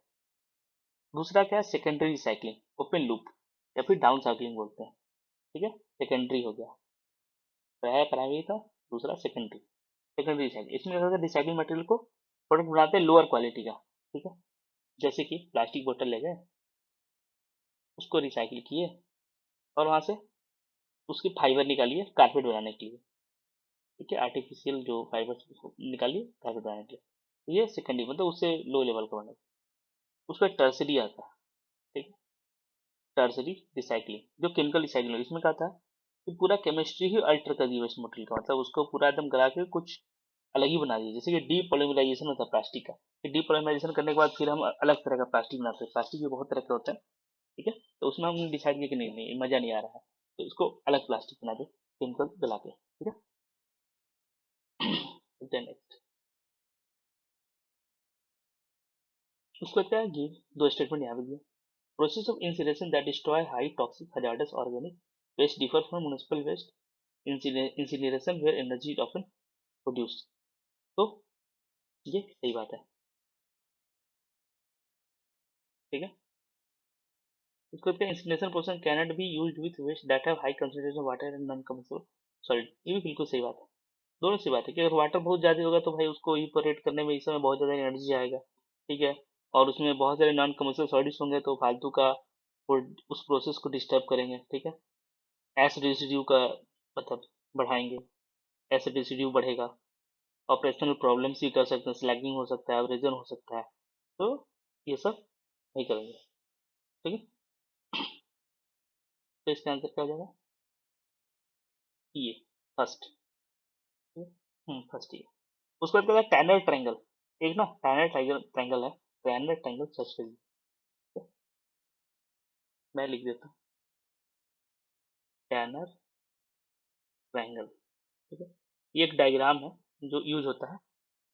Speaker 1: दूसरा क्या है, सेकेंडरी रिसाइकलिंग, ओपन लूप, या फिर डाउन साइकलिंग बोलते हैं, ठीक है। सेकेंडरी हो गया, पहला प्राइमरी था, दूसरा सेकेंडरी। सेकेंडरी रिसाइकलिंग, इसमें क्या होता है, रिसाइकलिंग मटेरियल को प्रोडक्ट बनाते हैं लोअर क्वालिटी का, ठीक है। जैसे कि प्लास्टिक बोतल ले गए, उसको रिसाइकिल किए और वहां से उसके फाइबर निकालिए कारपेट बनाने के लिए, ठीक है, आर्टिफिशियल जो फाइबर निकालिए कारपेट बनाने के लिए, तो ये सेकेंडरी मतलब उससे लो लेवल का बना। उसका टर्सरी आता है, ठीक है। टर्सरी रिसाइकलिंग जो केमिकल रिसाइकलिंग, इसमें क्या था कि पूरा केमिस्ट्री ही अल्टर कर दी वेस्ट मटेरियल का, मतलब उसको पूरा एकदम गला के कुछ अलग ही बना दिया। जैसे कि डीपोलिमराइजेशन होता है प्लास्टिक का, डीपोलिमराइजेशन करने के बाद फिर हम अलग तरह का प्लास्टिक बनाते हैं। प्लास्टिक भी बहुत तरह के होते हैं, ठीक है, तो उसमें हम डिसाइड किया कि नहीं नहीं मजा नहीं आ रहा है, तो उसको अलग प्लास्टिक बना दे केमिकल गला के, ठीक है। नेक्स्ट उसको क्या है, गिव दो स्टेटमेंट यहाँ पे दिया। Process of incineration that destroy high toxic hazardous organic waste differ from municipal waste incineration where energy is often produced. तो ये सही बात है, ठीक है। उसको कहते हैं incineration process cannot be used with waste that have high concentration of water and non combustible solid. ये भी बिल्कुल सही बात है, दोनों सी बात है कि अगर वाटर बहुत ज़्यादा होगा तो भाई उसको इवपोरेट करने में इस समय बहुत ज़्यादा एनर्जी आएगा, ठीक है। और उसमें बहुत सारे नॉन कमर्शियल सॉलिड्स होंगे तो फालतू का वो उस प्रोसेस को डिस्टर्ब करेंगे, ठीक है। एसिड रेसिड्यू का मतलब बढ़ाएंगे, एसिड रेसिड्यू बढ़ेगा, ऑपरेशनल प्रॉब्लम्स भी कर सकते हैं, स्लैगिंग हो सकता है, एब्रेजन हो सकता है, तो ये सब नहीं करेंगे, ठीक है। तो इसका आंसर क्या हो जाएगा, ये फर्स्ट, फर्स्ट ये। उसके बाद क्या है, टैनर ट्रायंगल। एक ना टैनर ट्रायंगल ट्रायंगल है, टैनर ट्रायंगल सर्च करिए, मैं लिख देता हूँ, टैनर ट्रायंगल, ठीक है। ये एक डायग्राम है जो यूज होता है।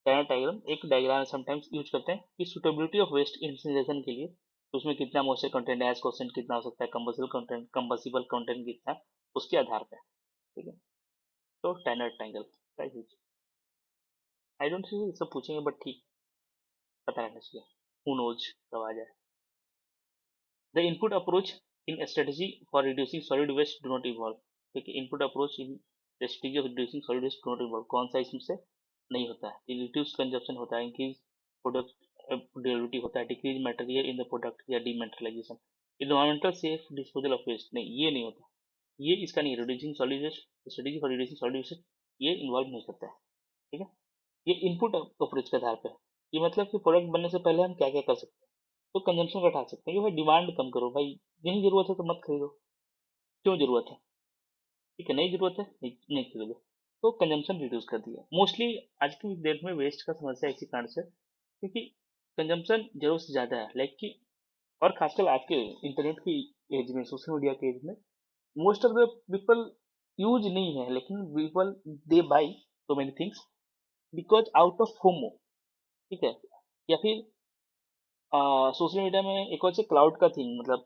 Speaker 1: टैनर डायग्राम एक डायग्राम समटाइम्स यूज करते हैं कि सुटेबिलिटी ऑफ वेस्ट इंसिनरेशन के लिए, तो उसमें कितना मॉइस्चर कंटेंट है, एस क्वेश्चन कितना हो सकता है, कंबसिबल कंटेंट कितना है, उसके आधार पर, ठीक है। तो टैनर ट्रायंगल का यूज, आई डोंट सी सब पूछेंगे बट ठीक, पता रहना चाहिए, हु नोज कब आ जाए। The input approach in a strategy for reducing solid waste do not evolve। देखिए input approach in strategy of reducing solid waste do not evolve, कौन सा इसमें से नहीं होता है, रिड्यूस कंजप्शन होता है, इंक्रीज प्रोडक्ट ड्यूरेबिलिटी होता है, decrease material in the product या dematerialization, environmental safe disposal of waste नहीं, ये नहीं होता, ये इसका नहीं, reducing solid waste strategy for reducing solid waste ये इन्वॉल्व नहीं करता है, ठीक है। ये इनपुट अप्रोच के आधार पर, ये मतलब कि प्रोडक्ट बनने से पहले हम क्या क्या कर सकते हैं, तो कंजम्पशन घटा सकते हैं कि भाई डिमांड कम करो, भाई नहीं जरूरत है तो मत खरीदो, क्यों जरूरत है, ठीक है, नहीं जरूरत है नहीं, नहीं खरीदो, तो कंजम्पशन रिड्यूस कर दिया। मोस्टली आज की डेट में वेस्ट का समस्या इसी कारण से, क्योंकि कंजम्पशन जरूरत से ज़्यादा है, लाइक कि, और खासकर आज के इंटरनेट की एज में, सोशल मीडिया के एज में, most of the people use नहीं है, लेकिन people they by so many things because out of FOMO, ठीक है, या फिर सोशल मीडिया में एक और से क्लाउड का थिंग, मतलब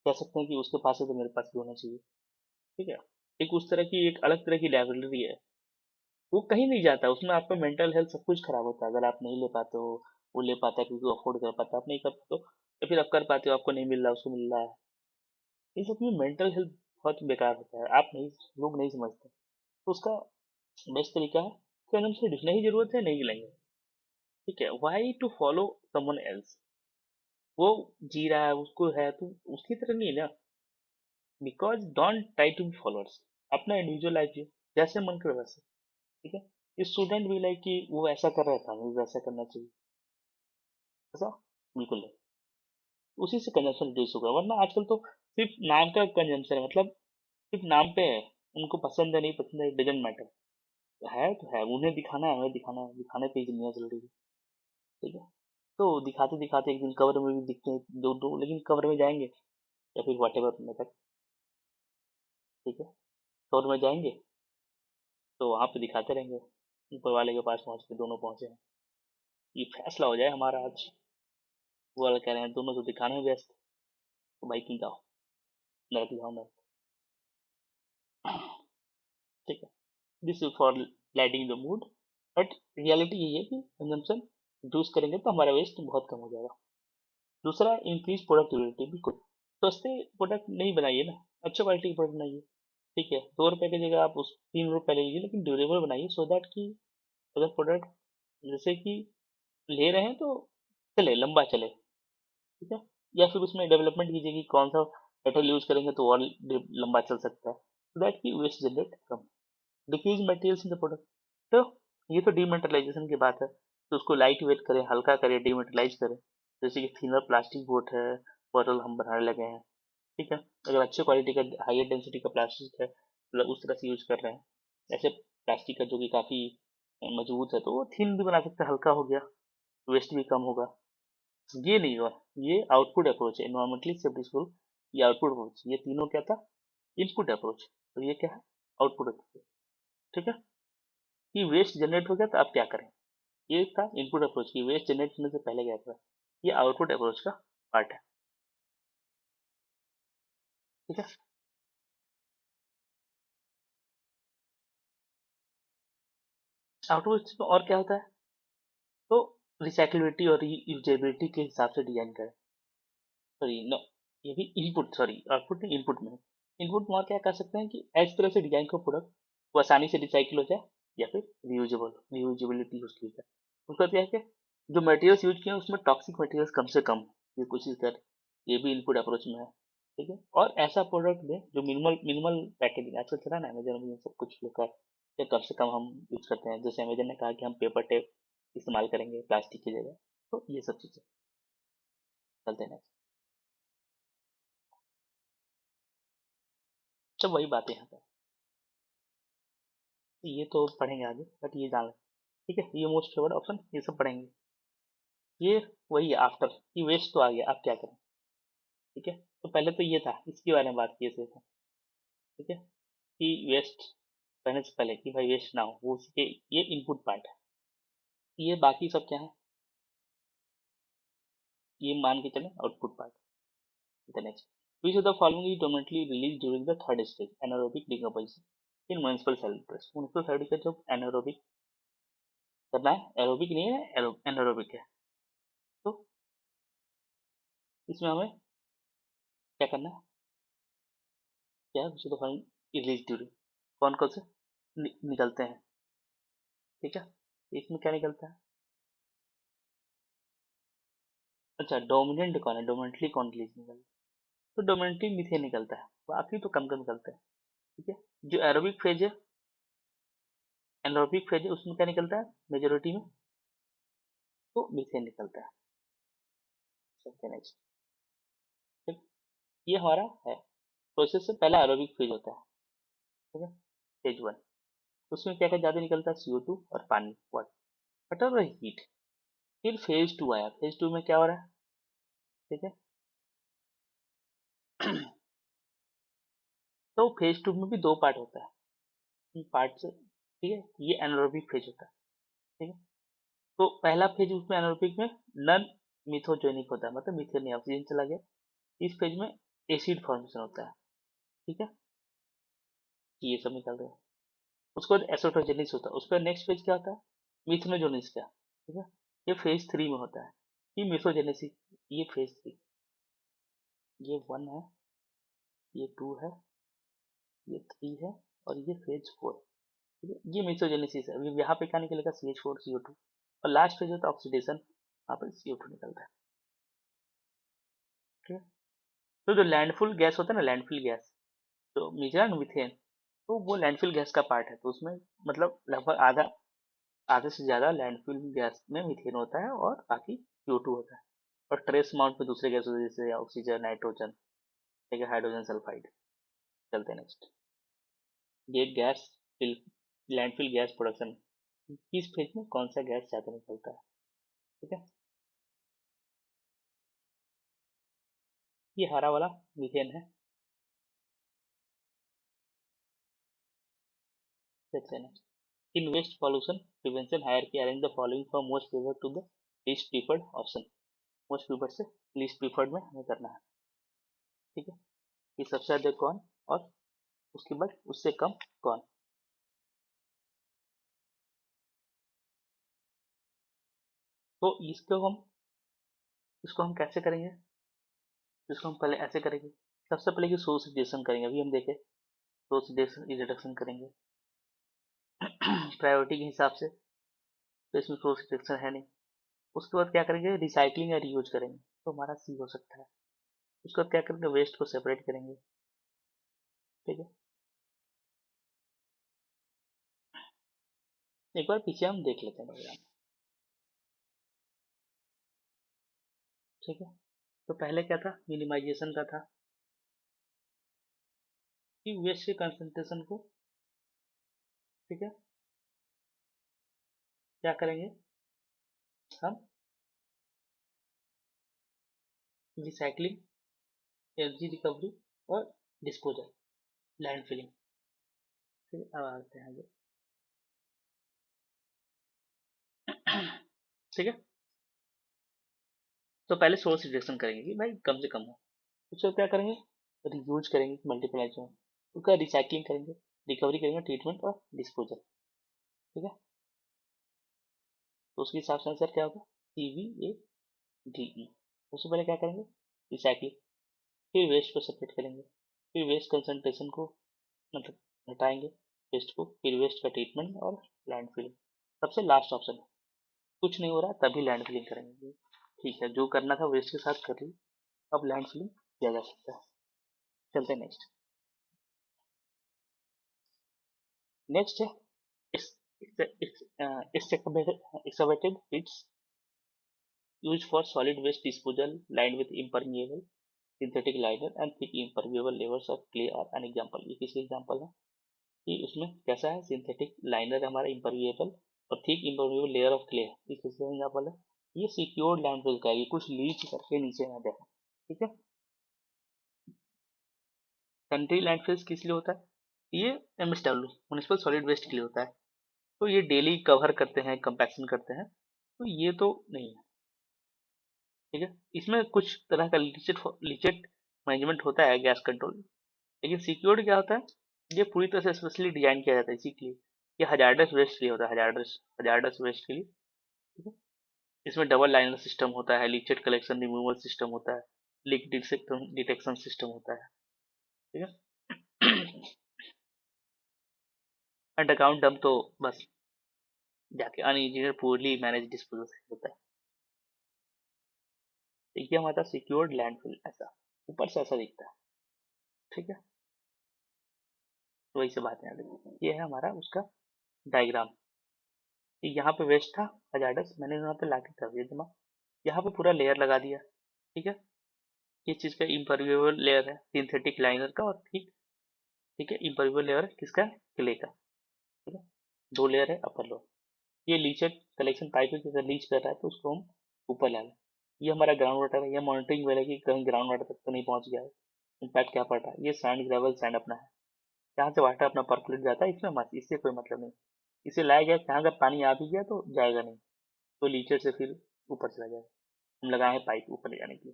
Speaker 1: कह सकते हैं कि उसके पास है तो मेरे पास भी होना चाहिए। ठीक है, एक उस तरह की एक अलग तरह की लाइब्रेरी है, वो कहीं नहीं जाता, उसमें आपका मेंटल हेल्थ सब कुछ खराब होता है अगर आप नहीं ले पाते हो। वो ले पाता है क्योंकि अफोर्ड कर पाता है, आप नहीं कर पाते हो या फिर आप कर पाते हो आपको नहीं मिल रहा उसको मिल रहा है। इन सब में मेंटल हेल्थ बहुत बेकार होता है, आप नहीं, लोग नहीं समझते। तो उसका बेस्ट तरीका है कि हमसे नहीं जरूरत है नहीं लेंगे। ठीक है, why to follow someone else, वो जी रहा है उसको है तो उसकी तरह नहीं है ना। Because don't try to be followers, अपना इंडिविजुअल लाइफ जियो जैसे मन करे वैसे। ठीक है, ये स्टूडेंट भी लाइक कि वो ऐसा कर रहा था मुझे वैसा करना चाहिए, ऐसा बिल्कुल नहीं। उसी से कंजम्पशन रिड्यूस होगा, वरना आजकल तो सिर्फ नाम का कंजम्पशन है, मतलब सिर्फ नाम पे है। उनको पसंद है नहीं पसंद है डजेंट मैटर, है तो है, उन्हें दिखाना है हमें दिखाना है, दिखाने पे ही दुनिया चल रही है। ठीक है, तो दिखाते दिखाते एक दिन कवर में भी दिखते हैं दो दो, लेकिन कवर में जाएंगे या फिर वट एवर में तक। ठीक है, कवर में जाएंगे तो वहां पे दिखाते रहेंगे, ऊपर वाले के पास पहुंच के दोनों पहुंचे हैं, ये फैसला हो जाए हमारा आज। वो वाले कह रहे हैं दोनों तो दिखाने में व्यस्त, तो भाई क्यों जाओ, नरक जाओ नरक। ठीक है, this is for lighting the mood, but reality यही है कि कंजम्पशन रिड्यूस करेंगे तो हमारा वेस्ट बहुत कम हो जाएगा। दूसरा, इंक्रीज प्रोडक्टिविटी, बिल्कुल सस्ते प्रोडक्ट नहीं बनाइए ना, अच्छे क्वालिटी के प्रोडक्ट बनाइए। ठीक है, 2 रुपए की जगह आप उस 3 रुपए ले लीजिए, लेकिन ड्यूरेबल बनाइए सो दैट कि अगर प्रोडक्ट जैसे कि ले रहे हैं तो चले लंबा चले। ठीक है, या फिर उसमें डेवलपमेंट कीजिए कि कौन सा मेटल यूज करेंगे तो और लंबा चल सकता है, सो दैट की वेस्ट जनरेट कम। Diffuse materials in the product, तो ये तो डीमेटलाइजेशन की बात है, तो उसको लाइट वेट करें, हल्का करें, डीमेटलाइज करें। जैसे कि थिनर प्लास्टिक बोर्ड है, बॉटल हम बनाने लगे हैं। ठीक है, अगर अच्छे क्वालिटी का हायर डेंसिटी का प्लास्टिक है मतलब उस तरह से यूज कर रहे हैं, ऐसे प्लास्टिक का जो कि काफी मजबूत है तो वो थिन भी बना सकते हैं, हल्का हो गया, वेस्ट भी कम होगा। ये नहीं हुआ, ये आउटपुट अप्रोच है, एनवायरमेंटली सेफ्टी, ये आउटपुट अप्रोच, ये तीनों क्या था, इनपुट अप्रोच, और ये क्या है, आउटपुट अप्रोच। ठीक है, कि वेस्ट जनरेट हो गया तो आप क्या करें, ये था इनपुट अप्रोच की वेस्ट जनरेट होने से पहले क्या करें, ये आउटपुट अप्रोच का पार्ट है। ठीक है, आउटपुट में और क्या होता है, तो रिसाइकिलिटी और यूजेबिलिटी के हिसाब से डिजाइन करें। सॉरी नो, ये भी इनपुट, सॉरी आउटपुट नहीं, इनपुट में। इनपुट में और क्या कर सकते हैं कि इस तरह से डिजाइन को प्रोडक्ट वो आसानी से रिसाइकिल हो जाए या फिर रियूजेबिलिटी उसकी है। उसका क्या है कि जो मटेरियल्स यूज किए हैं उसमें टॉक्सिक मटेरियल्स कम से कम, ये कोशिश कर, ये भी इनपुट अप्रोच में है। ठीक है, और ऐसा प्रोडक्ट दें जो मिनिमल मिनिमल पैकेजिंग, आजकल चला ना अमेजन में सब कुछ लेकर, या कम से कम हम यूज करते हैं, जैसे अमेजन ने कहा कि हम पेपर टेप इस्तेमाल करेंगे प्लास्टिक की जगह, तो ये सब चीजें चलते हैं। सब वही बातें यहाँ पर, ये तो पढ़ेंगे आगे, बट ये जान लें। ठीक है, ये मोस्ट फेवर्ड ऑप्शन ये सब पढ़ेंगे। ये वही है आफ्टर कि वेस्ट तो आ गया, आप क्या करें। ठीक है, तो पहले तो ये था, इसके बारे में बात किए थे। ठीक है, कि वेस्ट करने से पहले कि भाई वेस्ट ना हो, वो उसके ये इनपुट पार्ट है। ये बाकी सब क्या है, ये मान के चले output part. Next, which of the following is dominantly released during the third stage anaerobic decomposition in municipal solid waste। municipal solid का जब anaerobic करना है, एरोबिक नहीं है, एनारोबिक है, तो इसमें हमें क्या करना है, क्या है विच of the following is during, कौन कौन से निकलते हैं। ठीक है, इसमें क्या निकलता है, अच्छा डोमिनेंट कौन है, डोमिनेंटली कौन रिलीज निकलता है, तो डोमिनेंटली मीथेन निकलता है, बाकी तो कम कम निकलता है। ठीक है, जो एरोबिक फेज है, एनारोबिक फेज है, उसमें क्या निकलता है मेजोरिटी में, तो मीथेन निकलता है। सबसे नेक्स्ट, ठीक, ये हमारा है प्रोसेस से पहला एरोबिक फेज होता है। ठीक है, फेज 1, उसमें क्या क्या ज्यादा निकलता है, CO2 और पानी, वाटर और हीट। फिर फेज 2 आया, फेज 2 में क्या हो रहा है। ठीक है, तो फेज 2 में भी 2 पार्ट होता है, पार्ट से। ठीक है, ये एनारोबिक फेज होता है। ठीक है, तो पहला फेज उसमें एनारोबिक में नन मिथोजेनिक होता है, मतलब मीथेन नहीं, ऑक्सीजन चला गया। इस फेज में एसिड फॉर्मेशन होता है, ठीक है, ये सब निकाल दो। उसके बाद एसिडोजेनिस होता है, उसके बाद नेक्स्ट फेज क्या होता है, मिथनोजेनिस का, ठीक है, ये फेज 3 में होता है। ये मिथोजेनेसिस, ये फेज 3, ये 1 है, ये 2 है, ये 3 है, और ये फेज 4, ठीक है, ये मिथोजेनेसिस है। अभी यहाँ पे क्या निकलेगा, CH4CO2, और लास्ट फेज होता है ऑक्सीडेशन, यहाँ पे CO2 निकलता है, ठीक है। तो जो लैंडफुल गैस होता है ना, लैंडफिल गैस, तो मीथेन मीथेन, तो वो लैंडफिल गैस का पार्ट है, तो उसमें मतलब लगभग आधा, आधे से ज्यादा लैंडफिल गैस में मीथेन होता है और बाकी CO2 होता है। और ट्रेस अमाउंट में दूसरे गैस होते हैं, जैसे ऑक्सीजन, नाइट्रोजन, ठीक है, हाइड्रोजन सल्फाइड। चलते हैं नेक्स्ट। ये गैस लैंडफिल गैस प्रोडक्शन किस फेज में कौन सा गैस ज्यादा निकलता है, ठीक है। ये हरा वाला मीथेन है। चलते हैं next. In waste pollution prevention hierarchy arrange the following from most preferred to the least preferred option. Most preferred से लीस्ट प्रीफर्ड में हमें करना है, ठीक है। ये सबसे ज्यादा कौन, और उसके बाद उससे कम कौन। तो इसको हम कैसे करेंगे, इसको हम पहले ऐसे करेंगे। सबसे पहले कि सोर्स रिडक्शन करेंगे, अभी हम देखें सोर्स रिडक्शन करेंगे प्रायोरिटी के हिसाब से, तो इसमें सोर्स रिडक्शन है नहीं। उसके बाद क्या करेंगे, रिसाइकलिंग या रीयूज करेंगे, तो हमारा सी हो सकता है। उसके बाद क्या करेंगे, वेस्ट को सेपरेट करेंगे, ठीक है। एक बार पीछे हम देख लेते हैं डायग्राम, ठीक है। तो पहले क्या था, मिनिमाइजेशन का था कि वेस्ट के कंसंट्रेशन को, ठीक है, क्या करेंगे हम, रिसाइकलिंग, एनर्जी रिकवरी और डिस्पोजल, लैंड फिलिंग, ठीक है। अब आते हैं आगे, ठीक है। तो पहले सोर्स रिडक्शन करेंगे कि भाई कम से कम हो। उसको क्या करेंगे, रियूज करेंगे मल्टीप्लाई जो, उसका रिसाइकलिंग करेंगे, रिकवरी करेंगे, ट्रीटमेंट और डिस्पोजल, ठीक है। तो उसके हिसाब से आंसर क्या होगा, CVADE। उससे पहले क्या करेंगे, रिसाइकलिंग, फिर वेस्ट को सेपरेट करेंगे, फिर वेस्ट कंसंट्रेशन को मतलब घटाएंगे वेस्ट को, फिर वेस्ट का ट्रीटमेंट और लैंड फिलिंग। सबसे लास्ट ऑप्शन है, कुछ नहीं हो रहा तभी लैंड फिलिंग करेंगे, ठीक है। जो करना था वेस्ट के साथ कर ली, अब लैंड फिलिंग किया जा सकता है। चलते हैं नेक्स्ट। नेक्स्ट है excavated pits used for solid waste disposal lined with impermeable synthetic liner and thick impermeable layers of clay are an example। ये किसके एग्जाम्पल है, कि उसमें कैसा है, सिंथेटिक लाइनर है हमारा इम्परमिएबल, और thick impermeable layer of clay, ये किसका एग्जाम्पल है, ये सिक्योर्ड लैंडफिल का है, ये कुछ लीच करके नीचे ना जाए, ठीक है। कंट्री लैंडफिल्स किस लिए होता है, ये MSW म्युनिसिपल सॉलिड वेस्ट के लिए होता है। तो ये डेली कवर करते हैं, कंपैक्शन करते हैं, तो ये तो नहीं है, ठीक है। इसमें कुछ तरह का लीचेट मैनेजमेंट होता है, गैस कंट्रोल। लेकिन सिक्योर्ड क्या होता है, ये पूरी तरह से स्पेशली डिजाइन किया जाता है इसी के लिए, ये हजार्डस वेस्ट के लिए होता है, हजार्डस वेस्ट के लिए, ठीक है। इसमें डबल लाइनर सिस्टम होता है, लीचेट कलेक्शन रिमूवल सिस्टम होता है, लीक डिटेक्शन सिस्टम होता है, ठीक है। अंडरग्राउंड डंप तो बस जाके अनइंजीनियर पूरली मैनेज डिस्पोजल होता है। तो ये हमारा सिक्योर्ड लैंडफिल, ऐसा ऊपर से ऐसा दिखता है, ठीक है। तो वही से बात है, ये है हमारा उसका डायग्राम। यहाँ पे वेस्ट था हजार्डस, मैंने यहाँ पे लाके कर दिया जमा, यहाँ पे पूरा लेयर लगा दिया, ठीक है। ये चीज का इम्परमेबल लेयर है सिंथेटिक लाइनर का, और ठीक है, इम्परमेबल लेयर है किसका, क्ले का, ठीक है। दो लेयर है अपर लोअर। ये लीचेड कलेक्शन पाइप है, अगर लीच कर रहा है तो उसको हम ऊपर ला लें। ये हमारा ग्राउंड वाटर है, ये मॉनिटरिंग वेल है कि कहीं ग्राउंड वाटर तक तो नहीं पहुंच गया है, इम्पैक्ट क्या पड़ रहा है। ये सैंड ग्रेवल सैंड अपना है, जहाँ से वाटर अपना परकुलेट जाता है, इसमें मत, इससे कोई मतलब नहीं। इसे लाया गया, जहाँ अगर पानी आ भी गया तो जाएगा नहीं, तो लीचर से फिर ऊपर चला जाएगा। हम लगाए हैं पाइप ऊपर ले जाने के लिए,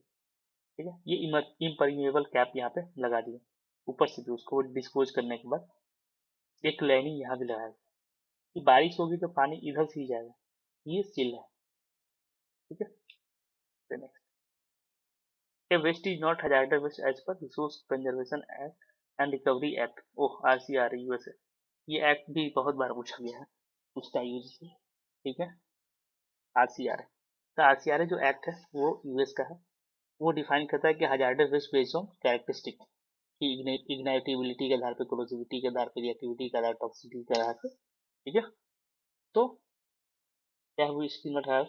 Speaker 1: ठीक है। ये इम्परमेबल कैप यहाँ पे लगा दिया ऊपर से भी, उसको डिस्पोज करने के बाद एक लाइनिंग यहाँ भी लगाया कि बारिश होगी तो पानी इधर से ही जाएगा, ये सील है, ठीक है। A waste is not hazardous waste as per Resource Conservation Act and Recovery Act, oh RCRA USA. ये एक्ट भी बहुत बार पूछा गया है, पूछता है यूजीसी, ठीक है। आरसीआरए, तो आरसीआरए जो एक्ट है वो यूएस का है। वो डिफाइन करता है कि hazardous waste based on characteristic की इग्नाइटेबिलिटी के आधार पे, कोरोसिविटी के आधार पे, रिएक्टिविटी के आधार, टॉक्सिसिटी के आधार पे, ठीक है। तो क्या वो स्टील नॉट हैव,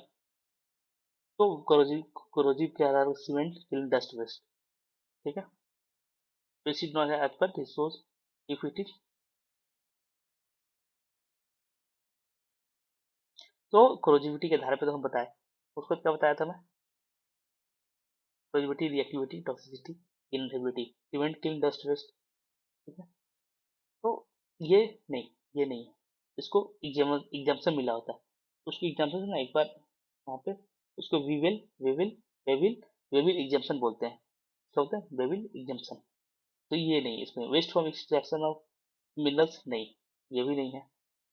Speaker 1: तो कोरोजिव के आधार पर सीमेंट फिल्म डस्ट वेस्ट, ठीक है। तो इसी नॉट है as per resource if it is, तो कोरोजिविटी के आधार पे तो हम बताए, उसको क्या बताया था मैं, corrosivity, reactivity, toxicity, inhibility, prevent killing dust waste, ठीक है। तो ये नहीं, ये नहीं है, इसको एग्जाम्पशन मिला होता है, उसको एग्जाम्पशन ना एक बार यहाँ पे उसको वेविल एग्जाम्पशन बोलते हैं, क्या होता है वेविल एग्जाम्पशन। तो ये नहीं, इसमें waste from extraction of minerals नहीं, ये भी नहीं है।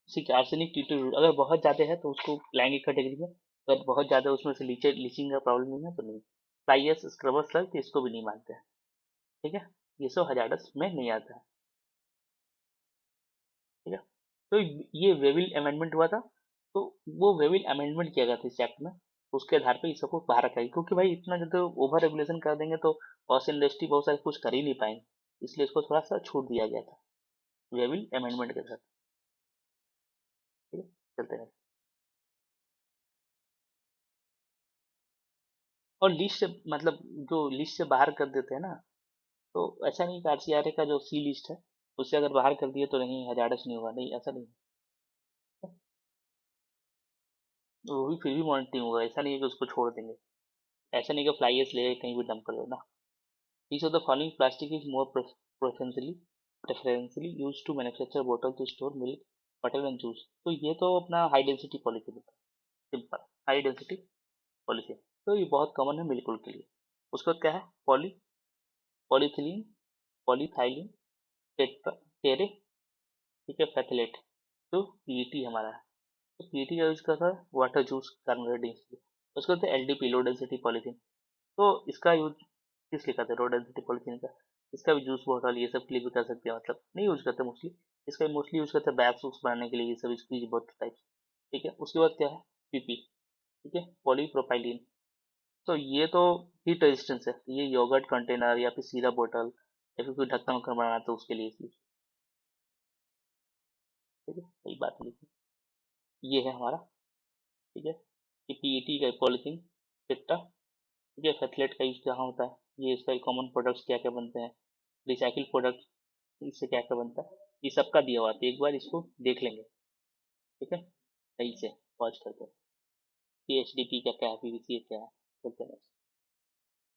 Speaker 1: ठीक है, आर्सेनिक ट्रीटेड, अगर बहुत ज़्यादा है तो उसको लाएंगे कैटेगरी में, अगर बहुत ज़्यादा उसमें से लीचिंग का प्रॉब्लम नहीं है तो नहीं। फ्लाइयर्स, स्क्रबर स्लग, इसको भी नहीं मानते हैं, ठीक है। ये सब हजार्डस में नहीं आता है, ठीक है। तो ये वेविल अमेंडमेंट हुआ था, तो वो वेविल अमेंडमेंट किया गया था इस एक्ट में, उसके आधार पे इस सबको बाहर रखा गया, क्योंकि भाई इतना जो ओवर रेगुलेशन कर देंगे तो वॉश इंडस्ट्री बहुत सारे कुछ कर ही नहीं पाएंगे, इसलिए इसको थोड़ा सा छूट दिया गया था वेविल अमेंडमेंट के साथ, ठीक है। चलते हैं, और लिस्ट से मतलब जो लिस्ट से बाहर कर देते हैं ना, तो ऐसा नहीं कि आरसीआरए का जो सी लिस्ट है उससे अगर बाहर कर दिए तो नहीं हजार्डस नहीं होगा, नहीं ऐसा नहीं है। वो भी फिर भी मॉनिटरिंग होगा, ऐसा नहीं है कि उसको छोड़ देंगे, ऐसा नहीं कि फ्लाइयर्स ले कहीं भी डंप कर दो ना। Each of the following plastic is more preferentially use to manufacture बोतल to store milk, butter and juice. तो ये तो अपना हाई डेंसिटी पॉलीथीन होता है, सिंपल हाई डेंसिटी पॉलीथीन, तो ये बहुत कॉमन है बिल्कुल के लिए। उसका क्या है, पॉलीथिलीन, पॉलीथाइलिन, टेरे, ठीक है, फैथलेट, तो पीईटी हमारा है। तो पीईटी का यूज करता है वाटर जूस कार्बोनेटेड, उसको कहते हैं एलडीपी, लो डेंसिटी पॉलीथीन। तो इसका यूज किस लिए करते हैं, लो डेंसिटी पॉलीथीन का, इसका भी जूस बॉटल ये सब के लिए भी कर सकते हैं, मतलब नहीं यूज करते मोस्टली, इसका मोस्टली यूज करते हैं बैग्स वूग्स बनाने के लिए, ये सब स्क्वीज बोतल टाइप, ठीक है। उसके बाद क्या है, पीपी, ठीक है, पॉलीप्रोपाइलीन। तो ये तो हीट रेजिस्टेंस है, ये योगर्ट कंटेनर या फिर सीरा बोतल या फिर कोई ढक्कन वक्कन बनाना तो उसके लिए इसलिए, ठीक है, यही बात लिखी, ये है हमारा, ठीक है। ये पीईटी का पॉलीथीन पिट्टा, ठीक है। फैथलेट का यूज कहाँ होता है, ये इसका कॉमन प्रोडक्ट्स क्या क्या बनते हैं, रिसाइकिल प्रोडक्ट, इससे क्या क्या बनता है, ये सबका दिया हुआ था, एक बार इसको देख लेंगे, ठीक है, सही से पॉज करके। पीएचडीपी का क्या है, पीवीसी क्या है, चलते हैं।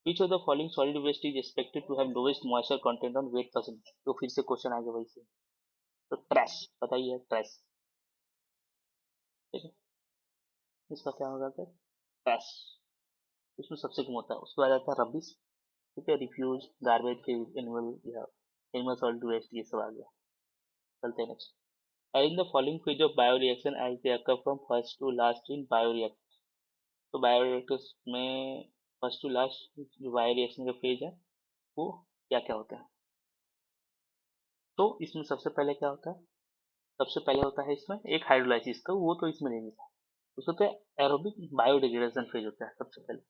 Speaker 1: Which of the following solid waste is expected to have lowest moisture content on weight percent, तो फिर से क्वेश्चन आ गया वही से, तो ट्रैश बताइए, ट्रैश, ठीक है, इसका क्या हो जाता है, ट्रैश, इसमें सबसे कम होता है। उसके बाद आता है रबिश, ठीक है, रिफ्यूज, गार्बेज, एनिमल या एनिमल सॉलिड वेस्ट, ये सब आ गया। चलते हैं next. In the following phase of bioreaction as they occur from first to last in bioreactor, तो बायोरिएक्टर्स में फर्स्ट टू लास्ट जो बायोरिएक्शन का फेज है वो क्या क्या होता है, तो इसमें सबसे पहले क्या होता है, सबसे पहले होता है इसमें एक हाइड्रोलाइसिस, तो वो तो इसमें नहीं था, उसको तो एरोबिक बायोडिग्रेडेशन फेज होता है सबसे पहले।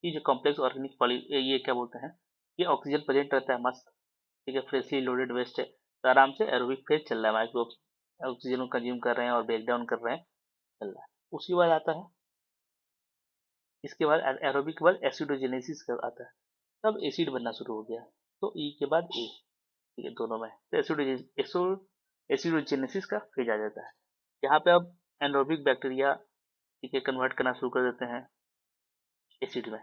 Speaker 1: ये जो कॉम्प्लेक्स ऑर्गेनिक पॉली, ये क्या बोलते हैं, ये ऑक्सीजन प्रेजेंट रहता है मस्त, ठीक है, फ्रेशली लोडेड वेस्ट है, तो आराम से एरोबिक फेज चल रहा है, माइक्रोब्स ऑक्सीजन को कंज्यूम कर रहे हैं और ब्रेक डाउन कर रहे हैं, चल रहा है। उसके बाद आता है, इसके बाद एरोबिक के बाद एसिडोजेनेसिस का आता है, तब एसिड बनना शुरू हो गया, तो ई के बाद ए, ठीक है, दोनों में तो एसिडोजेनेसिस का फेज आ जाता है, यहाँ पे अब एनरोबिक बैक्टीरिया, ठीक है, कन्वर्ट करना शुरू कर देते हैं एसिड में।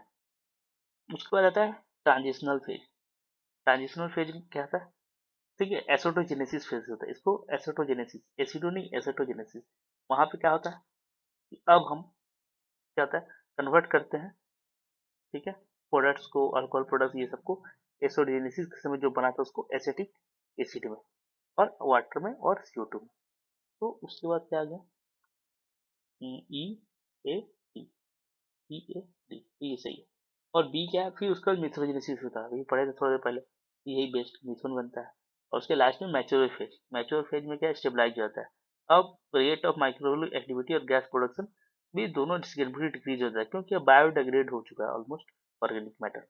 Speaker 1: उसके बाद आता है ट्रांजिशनल फेज, ट्रांजिशनल फेज में क्या था, ठीक है, एसिडोजेनेसिस फेज होता है, इसको एसिडोजेनेसिस, एसिडो नहीं एसिडोजेनेसिस, वहां पे क्या होता है कि अब हम क्या होता है, कन्वर्ट करते हैं ठीक है, प्रोडक्ट्स को, अल्कोहल प्रोडक्ट्स ये सबको एसिडोजेनेसिस के समय जो बनाता है उसको एसिटिक एसिड में और वाटर में और CO2 में। तो उसके बाद क्या आ गया, ई A D, E A D, ये सही है। और बी क्या है, फिर उसका मिथोजेनेसिस होता है, ये पढ़े थे थोड़ी देर पहले, यही बेस्ट मिथुन बनता है। और उसके लास्ट में मैच्योर फेज, मैच्योर फेज में क्या स्टेबलाइज हो जाता है। अब रेट ऑफ माइक्रोबियल एक्टिविटी और गैस प्रोडक्शन भी दोनों सिग्निफिकेंटली डिक्रीज होता है, क्योंकि अब बायोडिग्रेड हो चुका है ऑलमोस्ट ऑर्गेनिक मैटर।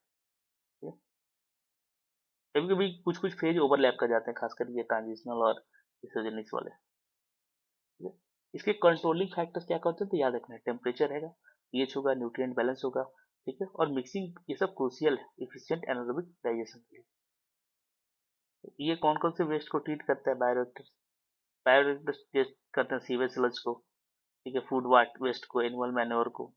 Speaker 1: कभी कभी कुछ कुछ फेज ओवरलैप कर जाते हैं, खासकर ये ट्रांजिशनल और मिथोजेनिक्स वाले। ठीक है? इसके कंट्रोलिंग फैक्टर्स क्या क्या होते हैं तो याद रखना है, टेम्परेचर रहेगा, पीएच होगा, न्यूट्रिएंट बैलेंस होगा, ठीक है, और मिक्सिंग, ये सब क्रूशियल है एफिशिएंट एनारोबिक डाइजेशन के लिए। तो ये कौन कौन से वेस्ट को ट्रीट करता है बायोरिएक्टर, बायोरिएक्टर टेस्ट करते हैं सीवेज स्लज को, ठीक है, फूड वाट वेस्ट को, एनिमल मैन्योर को,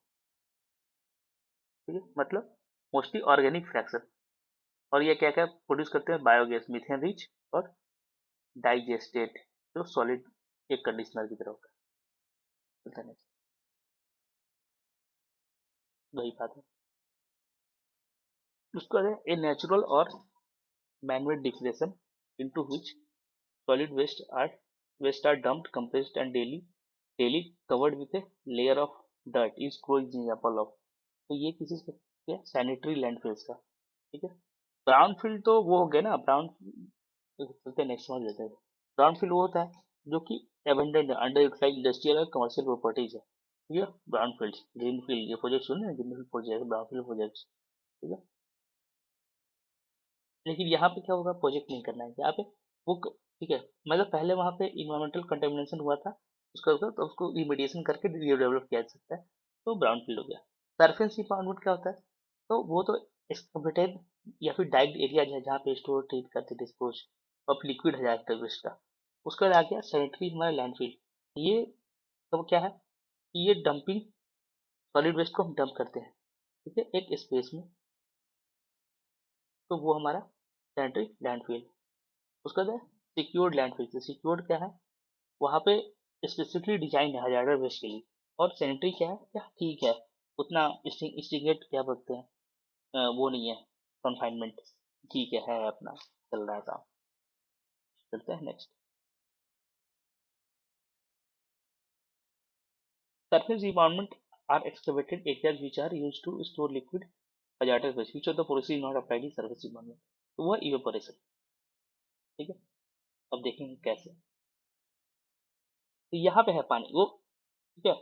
Speaker 1: ठीक है, मतलब मोस्टली ऑर्गेनिक फ्रैक्शन। और ये क्या क्या प्रोड्यूस करते हैं, बायोगैस, मीथेन रिच और डाइजेस्टेड, जो सॉलिड एक कंडीशनर की तरह होता है, पता नहीं, वही बात है। उसका है ए नेचुरल और man-made deflation into which solid waste are dumped, compressed and daily covered with a layer of dirt is good example of। तो ये किसी से क्या, सैनिटरी लैंडफिल्स का, ठीक है। ब्राउन फील्ड तो वो हो गया ना, ब्राउन चलते नेक्स्ट समझ लेते हैं। ब्राउन फील्ड वो होता है जो कि एबंडेंट अंडर यूटिलाइज्ड इंडस्ट्रियल और कमर्शियल प्रॉपर्टीज है, ये ब्राउन फील्ड। ग्रीन फील्ड ये प्रोजेक्ट सुन, greenfield project, brownfield project, ठीक है। लेकिन यहाँ पे क्या होगा, प्रोजेक्ट नहीं करना है यहाँ पे, वो ठीक है, मतलब पहले वहाँ पे इन्वायरमेंटल कंटेमिनेशन हुआ था, उसका तो उसको रिमेडिएशन करके डेवलप किया जा सकता है, तो ब्राउन फील्ड हो गया। सरफेस इन्वायरमेंट क्या होता है, तो वो तो एक्सकवेटेड या फिर डाइग्ड एरिया है जहाँ पे स्टोर, ट्रीट करते, डिस्पोज ऑफ लिक्विड हजार वेस्ट का। उसका आ गया सैनिटरी हमारा लैंडफिल, ये तो क्या है कि ये डंपिंग सॉलिड वेस्ट को हम डंप करते हैं, ठीक है, एक स्पेस में, तो वो हमारा सैनिटरी लैंडफिल। उसका क्या है सिक्योर्ड लैंडफिल, तो सिक्योर्ड क्या है, वहाँ पे स्पेसिफिकली डिजाइन है हजार्डस वेस्ट के लिए। और सैनिटरी क्या है, क्या ठीक है, उतना स्टिंगेट क्या बोलते हैं, वो नहीं है, कन्फाइनमेंट, ठीक है अपना चल रहा है काम। चलते हैं next. Surface environment are excavated areas which are used to store liquid hazardous waste, which of the policy is not applied in surface environment, तो वह इवेपोरेशन, ठीक है। अब देखेंगे कैसे, तो यहाँ पे है पानी वो, ठीक है,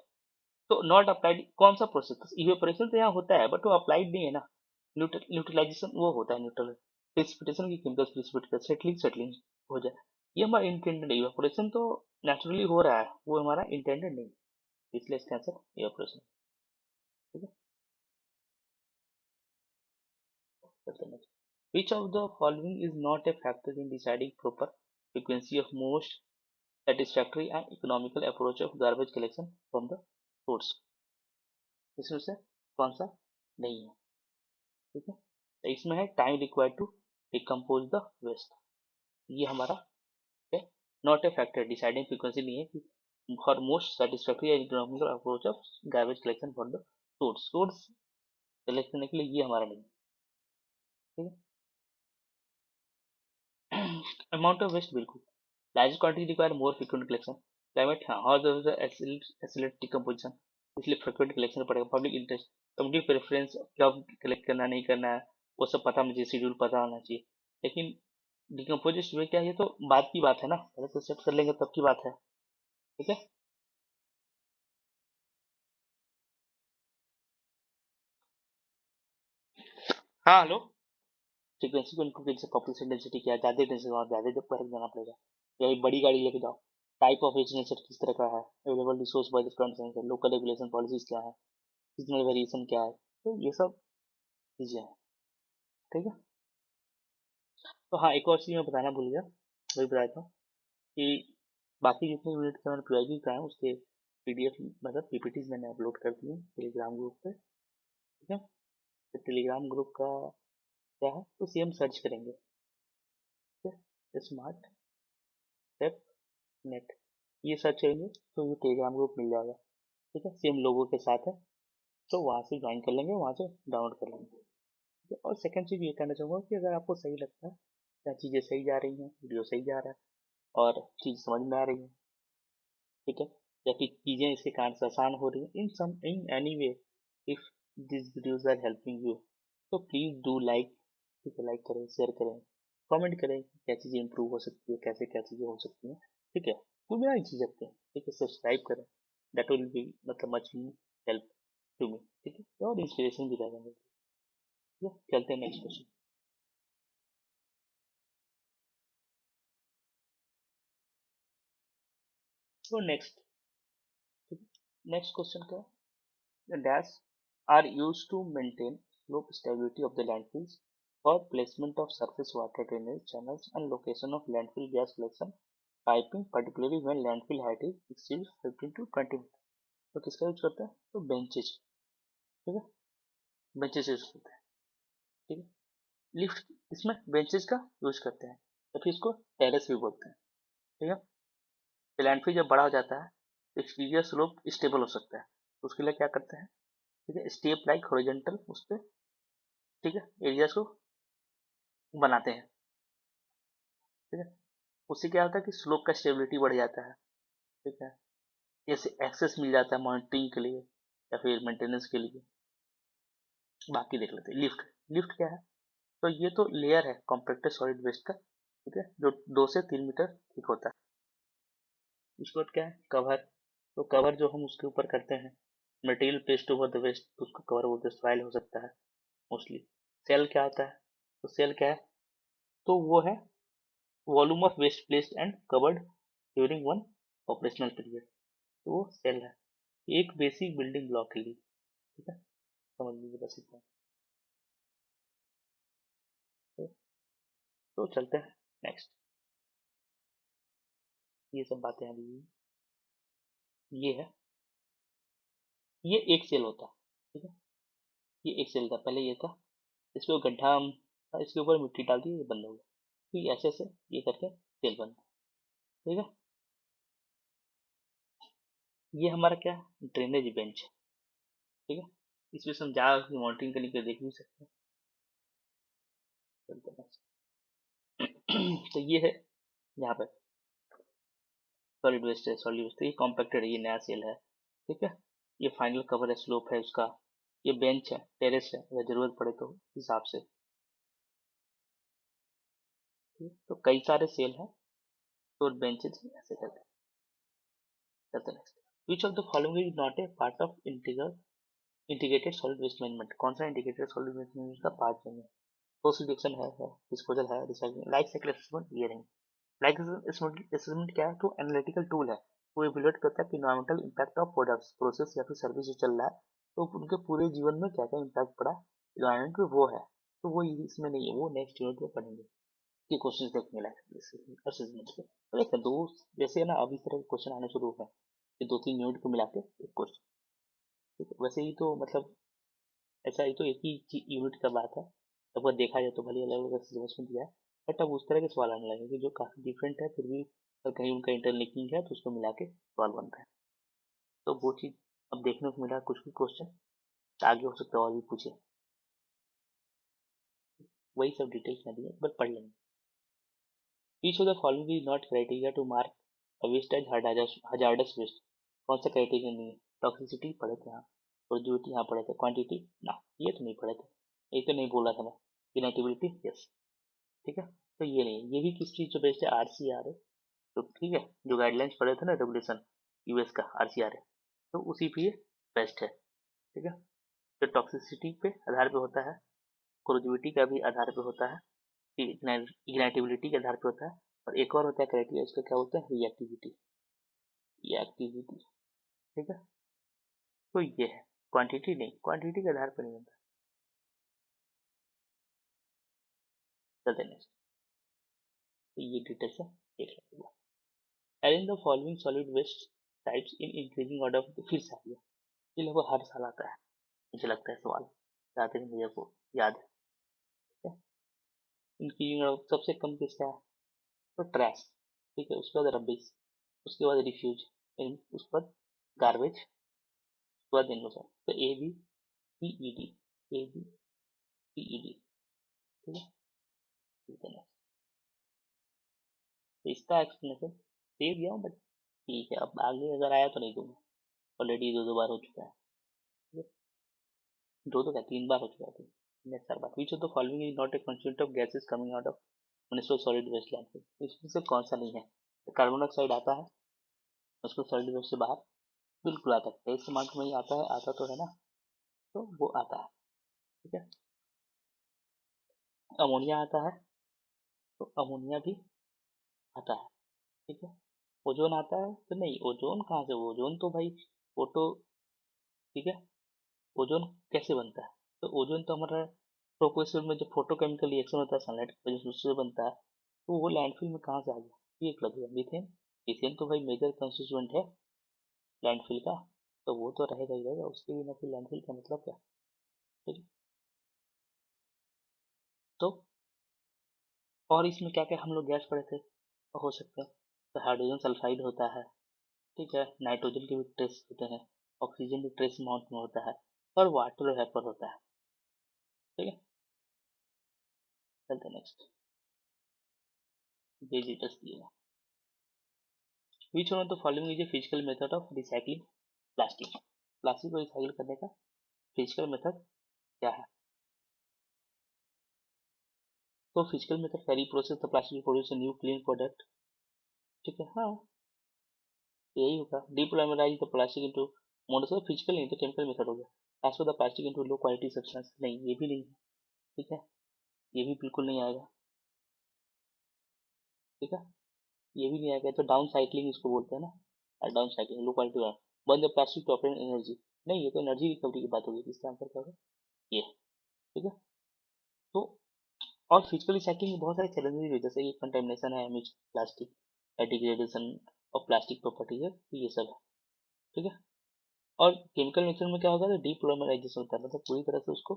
Speaker 1: तो नॉट अप्लाइड कौन सा प्रोसेस, इवेपोरेशन तो यहाँ होता है बट वो अप्लाइड नहीं है ना, न्यूट्रलाइजेशन वो होता है, न्यूट्रल प्रिसिपिटेशन की केमिकल प्रिसिपिटेशन, सेटलिंग सेटलिंग हो जाए, ये हमारा इंटेंडेड। इवेपोरेशन तो नेचुरली हो रहा है, वो हमारा इंटेंडेड नहीं, इसलिए इसका आंसर इवेपोरेशन, ठीक है। Which of the following is not a factor in deciding proper frequency of most satisfactory and economical approach of garbage collection from the source? इसमें से कौन सा नहीं है, ठीक है, तो इसमें है time required to decompose the waste, ये हमारा है not a factor deciding frequency नहीं है कि for most satisfactory and economical approach of garbage collection for the source collect करने के लिए ये हमारा नहीं, ठीक है। अमाउंट ऑफ वेस्ट बिल्कुल, large quantity require more frequent collection, climate हाँ हॉट एक्सीलेंट डिकम्पोजिशन, इसलिए फ्रीक्वेंट कलेक्शन पड़ेगा। पब्लिक इंटरेस्ट, कम्युनिटी प्रेफरेंस, कब कलेक्ट करना नहीं करना है वो सब पता, मुझे शेड्यूल पता होना चाहिए। लेकिन डिकम्पोजिस्ट में क्या है, ये तो बात की बात है ना, पहले तो सेट कर लेंगे तब की बात है, ठीक है। हाँ हेलो, फ्रीक्वेंसी को इनक्लूड जैसे पॉपुलेशन डेंसिटी क्या है, ज़्यादा डेंसिटी वहाँ ज़्यादा जब पर जाना पड़ेगा, या एक बड़ी गाड़ी लेके जाओ, टाइप ऑफ नेचर किस तरह का है, available resource by the front sensor, local regulation policies क्या है, सीजनल वेरिएशन क्या है, तो ये सब चीज़ें हैं, ठीक है। तो हाँ एक और चीज़ मैं बताना भूल गया, वही बताया था कि बाकी जितने यूनिट के मैंने पीआईक्यू कराए हैं उसके पीडीएफ मतलब पीपीटीज मैंने अपलोड कर दिए टेलीग्राम ग्रुप पे, ठीक है। तो टेलीग्राम ग्रुप का क्या है, तो सेम सर्च करेंगे, ठीक है, स्मार्ट टेप नेट, ये सर्च करेंगे तो ये टेलीग्राम ग्रुप मिल जाएगा, ठीक है, सेम लोगों के साथ है, तो वहाँ से ज्वाइन कर लेंगे, वहाँ से डाउनलोड कर लेंगे। ठीक है? और सेकंड चीज़ ये कहना चाहूँगा कि अगर आपको सही लगता है, क्या चीज़ें सही जा रही हैं, वीडियो सही जा रहा है और चीज़ समझ में आ रही है, ठीक है, या फिर चीज़ें इसके कारण से आसान हो रही है, in any way, if this videos are helping you, तो प्लीज डू लाइक, ठीक है, लाइक करें, शेयर करें, कमेंट करें कि क्या चीज़ें इंप्रूव हो सकती है, कैसे क्या चीज़ें हो सकती हैं, ठीक है, वो बिना झिझक के, ठीक है, सब्सक्राइब करें, दैट विल बी मतलब मच हेल्प टू मी, ठीक है, और इंस्पिरेशन भी रहेगा मुझे। ठीक है, चलते हैं नेक्स्ट क्वेश्चन। तो नेक्स्ट क्वेश्चन क्या है, dash are used to maintain slope stability of the landfills for placement of surface water drainage channels and location of landfill gas collection piping, particularly when landfill height is exceeds 15 to 20 metre. तो किसका यूज करते हैं, तो बेंचेज, ठीक है, बेंचेज यूज करते हैं, ठीक है, लिफ्ट, इसमें बेंचेज का यूज करते हैं, तो फिर इसको टेरेस भी बोलते हैं, ठीक है। तो लैंडफिल जब बड़ा हो जाता है, एक्सटीरियर स्लोप स्टेबल हो सकता है, तो उसके लिए क्या करते हैं, ठीक है, स्टेप लाइक हॉरिजॉन्टल उस पर, ठीक है, एरियाज को बनाते हैं, ठीक है, उससे क्या होता है कि स्लोप का स्टेबिलिटी बढ़ जाता है, ठीक है, जैसे एक्सेस मिल जाता है मॉनिटरिंग के लिए या फिर मेंटेनेंस के लिए। बाकी देख लेते हैं लिफ्ट। लिफ्ट क्या है, तो ये तो लेयर है कॉम्पैक्टेड सॉलिड वेस्ट का, ठीक है, जो 2 से 3 मीटर थिक होता है। उसके बाद क्या है, कवर, तो कवर जो हम उसके ऊपर करते हैं, material placed over the waste, तो उसको कवर बोलते हैं, सॉइल हो सकता है मोस्टली। सेल क्या होता है, तो सेल क्या है, तो वो है volume of waste placed and covered during one operational period, तो वो सेल है, एक बेसिक बिल्डिंग ब्लॉक के लिए, ठीक है, समझ लीजिए बस इतना। तो, तो चलते हैं नेक्स्ट। ये सब बातें अभी ये है, ये एक सेल होता है, ठीक है, ये एक सेल था, पहले ये था, इस पे वो गड्ढा हम इसके ऊपर मिट्टी डाल दी, ये बंद हो गया, फिर ऐसे ऐसे ये करके सेल बंद, ठीक है। ये हमारा क्या, ड्रेनेज बेंच, ठीक है, इसमें से हम जा मॉनिटरिंग करने के देख भी सकते हैं। चलते हैं। तो ये है यहाँ पे सॉलिड वेस्ट है, सॉलिड वेस्ट, ये कॉम्पैक्टेड है, ये नया सेल है, ठीक है, ये फाइनल कवर है, स्लोप है उसका, ये बेंच है, टेरेस है, अगर जरूरत पड़े तो हिसाब से, ठीक है? तो कई सारे सेल हैं, तो बेंचेज ऐसे करते हैं। चलते next, which of the following is not a part of integrated solid waste management, कौन सा इंटीग्रेटेड सॉलिड वेस्ट मैनेजमेंट का पार्ट नहीं है, सोर्स रिडक्शन है, डिस्पोजल है, रिसाइक्लिंग, लाइफ साइकिल असेसमेंट ये नहीं। लाइफ असेसमेंट क्या है, तो एनालिटिकल टूल है, वो इवेलुएट करता है कि environmental impact of products, process या फिर सर्विस जो चल रहा है, तो उनके पूरे जीवन में क्या क्या इम्पैक्ट पड़ा इन्वायरमेंट पे, वो है, तो वो इसमें नहीं है, वो नेक्स्ट यूनिट में पढ़ेंगे, ये क्वेश्चन देखने लायक असेसमेंट के, तो देखते हैं दो, जैसे है ना अब इस तरह के क्वेश्चन आने शुरू हुए हैं, ये 2-3 यूनिट को मिला के एक क्वेश्चन, ठीक है, वैसे ही तो मतलब ऐसा ही तो एक ही यूनिट का बात है, तब वो देखा जाए तो भले अलग अलग सिलेबस में दिया है, बट अब उस तरह के सवाल आने लगेंगे जो काफ़ी डिफरेंट है, फिर भी अगर कहीं उनका इंटरलिंकिंग है तो उसको मिला के सवाल बनता है, तो वो चीज़ अब देखने को मिला कुछ भी क्वेश्चन, आगे हो सकता है और भी पूछे, वही सब डिटेल्स में दिए, बट पढ़ लेंगे। Each of the following is not criteria to mark a waste as hazardous waste, कौन सा क्राइटेरिया नहीं है, टॉक्सिसिटी पढ़े थे यहाँ, प्रोड्यूटी यहाँ पढ़े थे, क्वांटिटी ना, ये तो नहीं पढ़े थे, ये तो नहीं बोला था मैं, इनेटिविटी यस, ठीक है, तो ये नहीं, ये भी किस चीज़ पे बेस्ड है, आरसीआर है, तो ठीक है, जो गाइडलाइंस पढ़े थे ना रेगुलेशन यूएस का आरसीआर है, तो उसी पे बेस्ट है, ठीक है, तो टॉक्सिसिटी पे आधार पे होता है, कोरोजिविटी का भी आधार पे होता है, इग्नाइटिबिलिटी के आधार पे होता है, और एक और होता है क्राइटेरिया, इसका क्या बोलते हैं, रिएक्टिविटी, रिएक्टिविटी, ठीक है, तो ये है, क्वांटिटी नहीं, क्वांटिटी के आधार पर नहीं होता। चलते नेक्स्ट, तो ये डिटेल्स है, देख लेते हैं। Arrange the following solid waste types in increasing order, फिर से आ गया, ये लगभग हर साल आता है, मुझे लगता है सवाल, जहाँ तक मुझे को याद है, ठीक है? इंक्रीजिंग ऑर्डर सबसे कम किसका है, तो ट्रैश, ठीक है, उसके बाद रबिश, उसके बाद रिफ्यूज, उसके बाद गार्बेज, उसके बाद इनोसा, तो A B PED, AD, PED, ठीक है। ठीक है, तो इसका एक्सप्लेनेशन दे दिया हूँ, बट ठीक है, अब आगे अगर आया तो नहीं दूंगा, ऑलरेडी दो बार हो चुका है। ठीक है? दो तो क्या, 3 बार हो चुका है। नेक्स्ट चार बार, which of the following is not a constituent of gases coming out of municipal solid waste landfill. इसमें से कौन सा नहीं है? कार्बन डाइऑक्साइड आता है उसको सॉलिड वेस्ट से बाहर, बिल्कुल आता है, टेस्ट मार्क में ही आता है, आता तो है ना, तो वो आता है। ठीक है, अमोनिया आता है, तो अमोनिया भी आता है। ठीक है, ओजोन आता है तो नहीं, ओजोन कहाँ से, ओजोन तो भाई फोटो, ठीक है, ओजोन कैसे बनता है, तो ओजोन तो हमारा ट्रोपोस्फीयर में जो फोटोकेमिकल रिएक्शन होता है सनलाइट की वजह से, उससे बनता है, तो वो लैंडफिल में कहाँ से आ गया, ये एक लग गया मीथेन। मीथेन तो भाई मेजर कंस्टिट्यूएंट है लैंडफिल का, तो वो तो रहेगा ही रहेगा, उसके बिना फिर लैंडफिल का मतलब क्या। ठीक है, तो और इसमें क्या क्या हम लोग गैस पढ़े थे हो सकते हैं, तो हाइड्रोजन सल्फाइड होता है, ठीक है, नाइट्रोजन के भी ट्रेस होते हैं, ऑक्सीजन भी ट्रेस अमाउंट में होता है, और वाटर वेपर होता है। ठीक है, चलते नेक्स्ट, डिजिटस दिए, which one of the following is a physical method of recycling plastic. Plastic को रिसाइकिल करने का फिजिकल मेथड क्या है? तो physical method carry process the plastic produce new clean product. ठीक है, हाँ, यही होगा, depolymerize the plastic into modes, physical नहीं तो केमिकल मेथड हो गया, transfer the plastic into low quality substance, नहीं ये भी नहीं है। ठीक है, ये भी बिल्कुल नहीं आएगा। ठीक है, ये भी नहीं आएगा, तो डाउन साइक्लिंग इसको बोलते हैं ना, डाउन साइक्लिंग लो क्वालिटी वाला, burn the plastic to obtain energy, नहीं ये तो एनर्जी रिकवरी की बात होगी, इसका आंसर क्या होगा, ये। ठीक है, तो और फिजिकल रिसाइक्लिंग में बहुत सारे चैलेंजेस भी है, जैसे कि कंटेमिनेशन है, mix plastic, degradation of plastic properties है, तो ये सब है। ठीक है, और केमिकल नेचर में क्या होगा, तो डीपोलाइमराइजेशन होता है, मतलब पूरी तरह से उसको,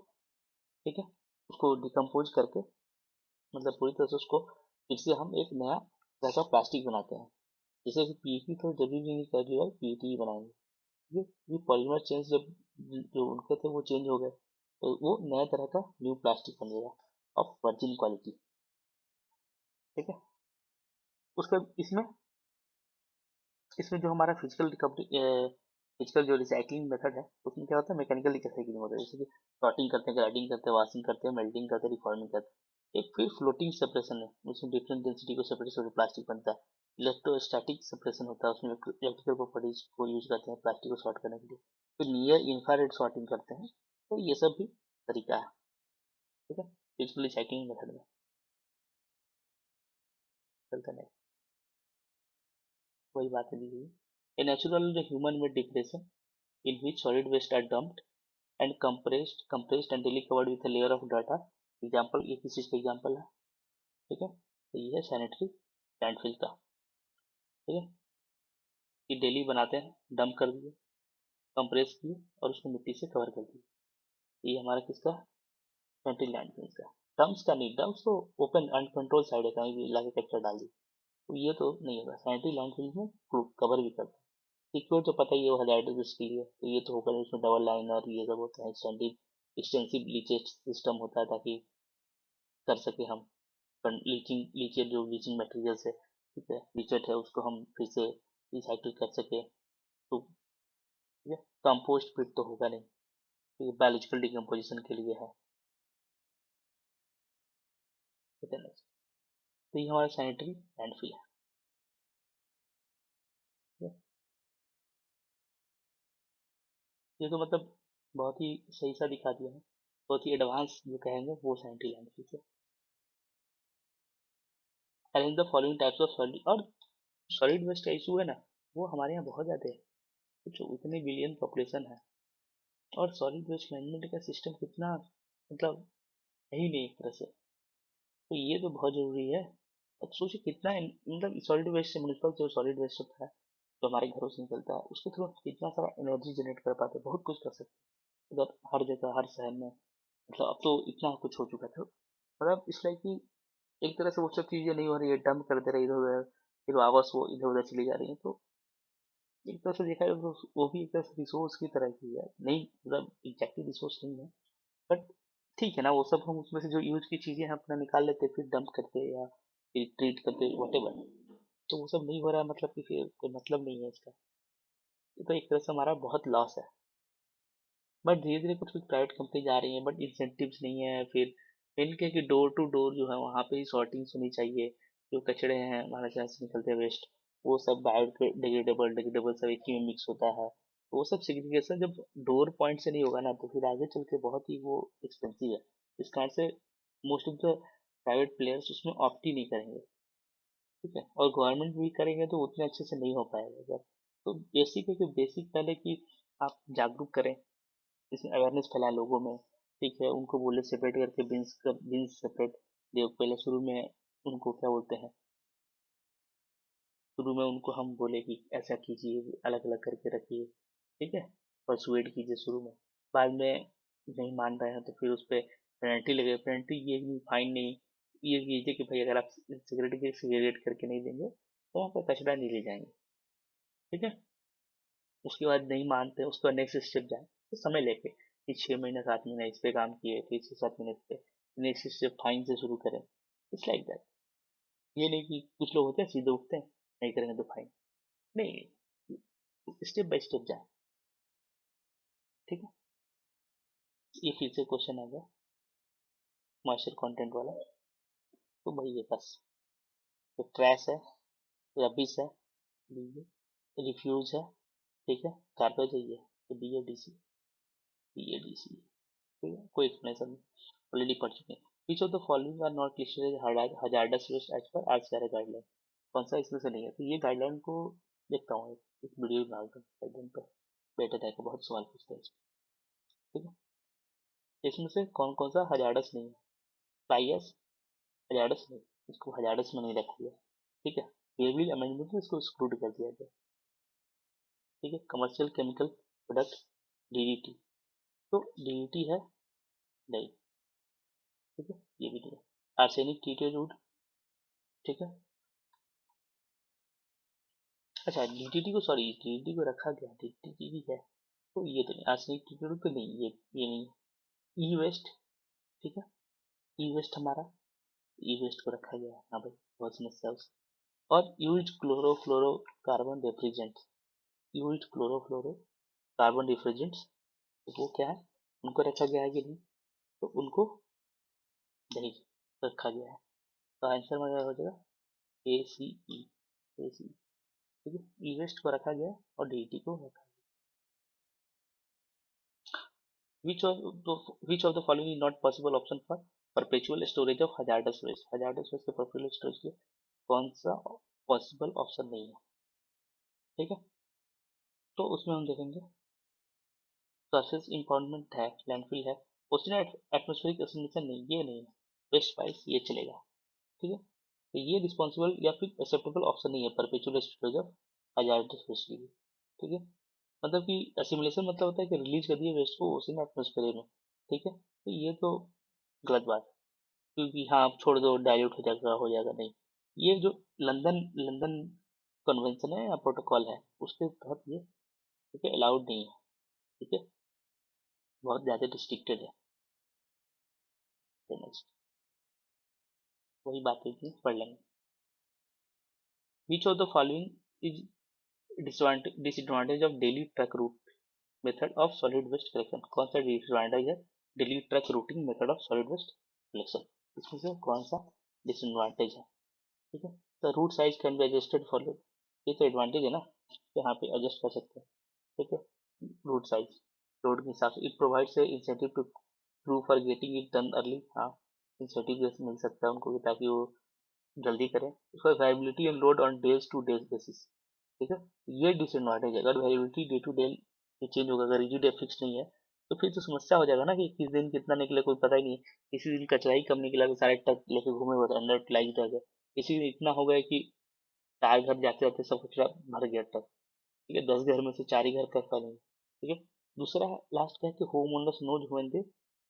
Speaker 1: ठीक है, उसको डिकम्पोज करके, मतलब पूरी तरह से उसको फिर से हम एक नया तरह का प्लास्टिक बनाते हैं, जैसे कि पीईटी तो जरूरी नहीं कर रही है पीईटी ही बनाएंगे, ये पॉलीमर चेंज जब जो उनके थे वो चेंज हो गए, तो वो नया तरह का न्यू प्लास्टिक बनेगा ऑफ वर्जिन क्वालिटी। ठीक है, उसके इसमें इसमें जो हमारा फिजिकल रिकवरी, फिजिकल जो रिसाइकलिंग मेथड है, उसमें क्या होता है, मैकेनिकल रिसाइकलिंग होता है, जैसे कि सॉर्टिंग करते हैं, ग्राइंडिंग करते हैं, वॉशिंग करते हैं, मेल्टिंग करते हैं, रिफॉर्मिंग करते हैं। एक फिर फ्लोटिंग सेपरेशन है, उसमें डिफरेंट डेंसिटी को सेपरेट करके प्लास्टिक बनता है। इलेक्ट्रोस्टैटिक सेपरेशन होता है, उसमें इलेक्ट्रिकल प्रॉपर्टीज को यूज करते हैं प्लास्टिक को सॉर्ट करने के लिए। फिर नियर इंफ्रारेड सॉर्टिंग करते हैं, तो ये सब भी तरीका है। ठीक है, फिजिकल रिसाइकलिंग मेथड में चलते हैं, वही बात है दी हुई, a natural human made depression in which solid waste are dumped and compressed and daily covered with a layer of dirt are example, ये किस चीज का एग्जाम्पल है? ठीक है, तो ये है सैनिटरी लैंडफिल का। ठीक है, ये डेली बनाते हैं, डंप कर दिए, कंप्रेस किए और उसको मिट्टी से कवर कर दिए, ये हमारा किसका, सैनिटरी लैंडफिल का। डंप्स का नहीं, डंप्स तो ओपन अनकंट्रोल साइड है, कहीं भी लाके कचरा डाल दी, तो ये तो नहीं होगा, सैनिटरी लैंडफिल में कवर भी करते हैं। सिक्योर तो पता ही है, वो हजार्डस उसके लिए, तो ये तो होगा, उसमें डबल लाइन और ये सब होता है, एक्सटेंसिव लीचेज सिस्टम होता है, ताकि कर सके हम लीचिंग, लीचेट जो लीचिंग मटेरियल है, ठीक है, लीचेट है, उसको हम फिर से रिसाइकिल कर सके, तो ठीक है, कंपोस्ट फिट तो होगा नहीं, तो ये बायोलॉजिकल डिकम्पोजिशन के लिए है। ठीक है, next, तो ये हमारा सैनिटरी लैंडफिल है। ठीक है? ये तो मतलब बहुत ही सही सा दिखा दिया है, बहुत ही एडवांस जो कहेंगे वो सैनिटरी लैंडफिल है। Arrange the following types of solid, और सॉलिड वेस्ट का इशू है ना, वो हमारे यहाँ बहुत ज़्यादा है, कुछ उतने बिलियन पॉपुलेशन है, और सॉलिड वेस्ट मैनेजमेंट का सिस्टम कितना, मतलब है ही नहीं एक तरह से, तो ये तो बहुत ज़रूरी है। अब सोचिए कितना मतलब सॉलिड वेस्ट से, म्यूनिसिपल जो सॉलिड वेस्ट होता है जो हमारे घरों से निकलता है, उसके थ्रू कितना सारा एनर्जी जनरेट कर पाते हैं, बहुत कुछ कर सकते हैं उधर, हर जगह हर शहर में, मतलब अब तो इतना कुछ हो चुका था, मतलब इस लाइक कि एक तरह से वो सब चीज़ें नहीं हो रही है, डंप कर दे रहे इधर उधर, फिर वापस वो इधर उधर चली जा रही है, तो एक तरह से देखा जाए तो वो भी एक तरह से रिसोर्स की तरह की है, नहीं मतलब एग्जैक्टली रिसोर्स नहीं है, बट ठीक है ना, वो सब हम उसमें से जो यूज की चीजें हैं अपना निकाल लेते फिर डंप करते या फिर ट्रीट करते वटेवर। तो वो सब नहीं हो रहा है, मतलब कि फिर कोई मतलब नहीं है इसका। ये तो एक तरह से हमारा बहुत लॉस है। बट धीरे धीरे कुछ कुछ प्राइवेट कंपनी आ रही हैं, बट इंसेंटिव्स नहीं है। फिर मेन क्या है कि डोर टू डोर जो है वहाँ पे ही सॉर्टिंग होनी चाहिए। जो कचड़े हैं हमारे जहाँ से निकलते हैं वेस्ट, वो सब बायोडिग्रेडेबल डिग्रेडेबल सब एक ही में मिक्स होता है। वो सब सेग्रीगेशन जब डोर पॉइंट से नहीं होगा ना, तो फिर आगे चल के बहुत ही वो एक्सपेंसिव है। इस कारण से most of the private players उसमें ऑप्ट ही नहीं करेंगे। ठीक है, और गवर्नमेंट भी करेंगे तो उतने अच्छे से नहीं हो पाएगा सर। तो बेसिक है कि बेसिक पहले कि आप जागरूक करें, इसमें अवेयरनेस फैलाएं लोगों में। ठीक है, उनको बोले सेपरेट करके बिन्स सेपरेट दे पहले शुरू में। उनको क्या बोलते हैं, शुरू में उनको हम बोले कि ऐसा कीजिए, अलग अलग करके रखिए। ठीक है, परसुएड कीजिए शुरू में। बाद में नहीं मान रहे हैं तो फिर उस पर पेनल्टी लगे। पेनल्टी ये नहीं, फाइन नहीं, ये कीजिए कि भाई अगर आप सिगरेट की सिगरेट करके नहीं देंगे तो वहाँ पर कचरा नहीं ले जाएंगे। ठीक है, उसके बाद नहीं मानते, उसके बाद नेक्स्ट स्टेप जाए तो समय लेके कि 6 महीना 7 महीना इस पे काम किए, फिर 6 7 महीने इस पे, नेक्स्ट स्टेप फाइन से शुरू करें। It's like that. ये नहीं कि कुछ लोग होते हैं सीधे उठते हैं, नहीं करेंगे तो फाइन। नहीं, स्टेप बाय स्टेप जाए। ठीक है, ये फिर से क्वेश्चन आ गया मॉइस्चर कंटेंट वाला। तो भाई ये बस, तो ट्रैश है, रबिश है, रिफ्यूज है, ठीक है, गार्बेज है ये, तो B A D C, B A D C. ठीक है, कोई एक्सप्लेनेशन ऑलरेडी पढ़ चुके हैं। Which of the following are not listed hazardous waste as per आर्ट्स गाइडलाइन। कौन सा इसमें से नहीं है? तो ये गाइडलाइन को देखता हूँ, एक वीडियो डालता हूँ गाइडलाइन पर। बेटर है कि बहुत सवाल पूछते हैं इसमें। ठीक है, इसमें से कौन कौन सा हजार्डस नहीं है? फ्लाई हजार्डस नहीं, इसको हजार्डस में नहीं रखा गया। ठीक है, बेबी अमेंडमेंट में इसको एक्सक्लूड कर दिया गया। ठीक है, कमर्शियल केमिकल प्रोडक्ट, डीडीटी, तो डीडीटी है नहीं। ठीक है, ये भी नहीं है। आर्सेनिक ट्रीटेड वुड, ठीक है। अच्छा, डीडीटी को, सॉरी, डीडीटी को रखा गया, डीडीटी भी है। तो ये तो नहीं, आर्सेनिक ट्रीटेड वुड तो नहीं, ये नहीं है। ई वेस्ट, ठीक है, ई वेस्ट हमारा, ई वेस्ट को रखा गया है। हाँ भाई, बहुत समस्या है उसकी। और use chlorofluorocarbon refrigerant, use chlorofluorocarbon refrigerants, तो वो क्या है, उनको रखा गया है कि नहीं? तो उनको नहीं रखा गया है। तो आंसर में क्या हो जाएगा? ए सी ई, ए सी। ठीक है, ई वेस्ट को रखा गया है और डी टी को रखा गया। Which of the following is not possible option for perpetual storage of hazardous waste? Hazardous waste के परपेचुअल स्टोरेज के कौन सा पॉसिबल ऑप्शन नहीं है? ठीक है, तो उसमें हम देखेंगे सरफेस इम्पाउंडमेंट है, लैंडफिल है, ओशन एटमोस्फेरिक एसिमिलेशन नहीं, ये नहीं है। वेस्ट स्पाइस ये चलेगा। ठीक है, तो ये रिस्पॉन्सिबल या फिर एक्सेप्टेबल ऑप्शन नहीं है perpetual storage of hazardous waste के लिए। ठीक है, मतलब कि एसिमिलेशन मतलब होता है कि रिलीज कर दिए वेस्ट को ओशन एटमोस्फेयर में। ठीक है, तो ये तो गलत बात है, क्योंकि हाँ आप छोड़ दो डाइल्यूट हो जाएगा नहीं। ये जो लंदन लंदन कन्वेंशन है या प्रोटोकॉल है, उसके तहत ये, ठीक है, अलाउड नहीं है। ठीक है, बहुत ज़्यादा रिस्ट्रिक्टेड है। नेक्स्ट, वही बात हुई थी, पढ़ लेंगे। Which of the following is disadvantage of daily truck route method of solid waste collection? कौन सा डिसएडवांटेज है daily truck routing method of solid waste collection? इसमें से कौन सा डिसएडवांटेज है? ठीक है, तो route size can be adjusted for load, ये तो एडवांटेज है ना, यहाँ पे एडजस्ट कर सकते हैं। ठीक है, रूट साइज लोड के हिसाब से। It provides incentive to crew for getting it done early, हाँ, इंसेंटिव जैसे मिल सकता है उनको ताकि वो जल्दी करें। उसका variability and load on days to days basis. ठीक है, ये डिसएडवांटेज है। अगर variability day to day change होगा, अगर रिजिड फिक्स नहीं है, तो फिर तो समस्या हो जाएगा ना कि किस दिन कितना निकले कोई पता ही नहीं। किसी दिन कचरा ही कम निकला तो सारे ट्रक लेके घूमे हुए अंडर यूटिलाइज रह गए। किसी दिन इतना हो गया कि 4 घर जाते जाते सब कचरा भर गया ट्रक। ठीक है, 10 घर में से 4 ही घर का नहीं। ठीक है, दूसरा लास्ट का है कि homeowners knows when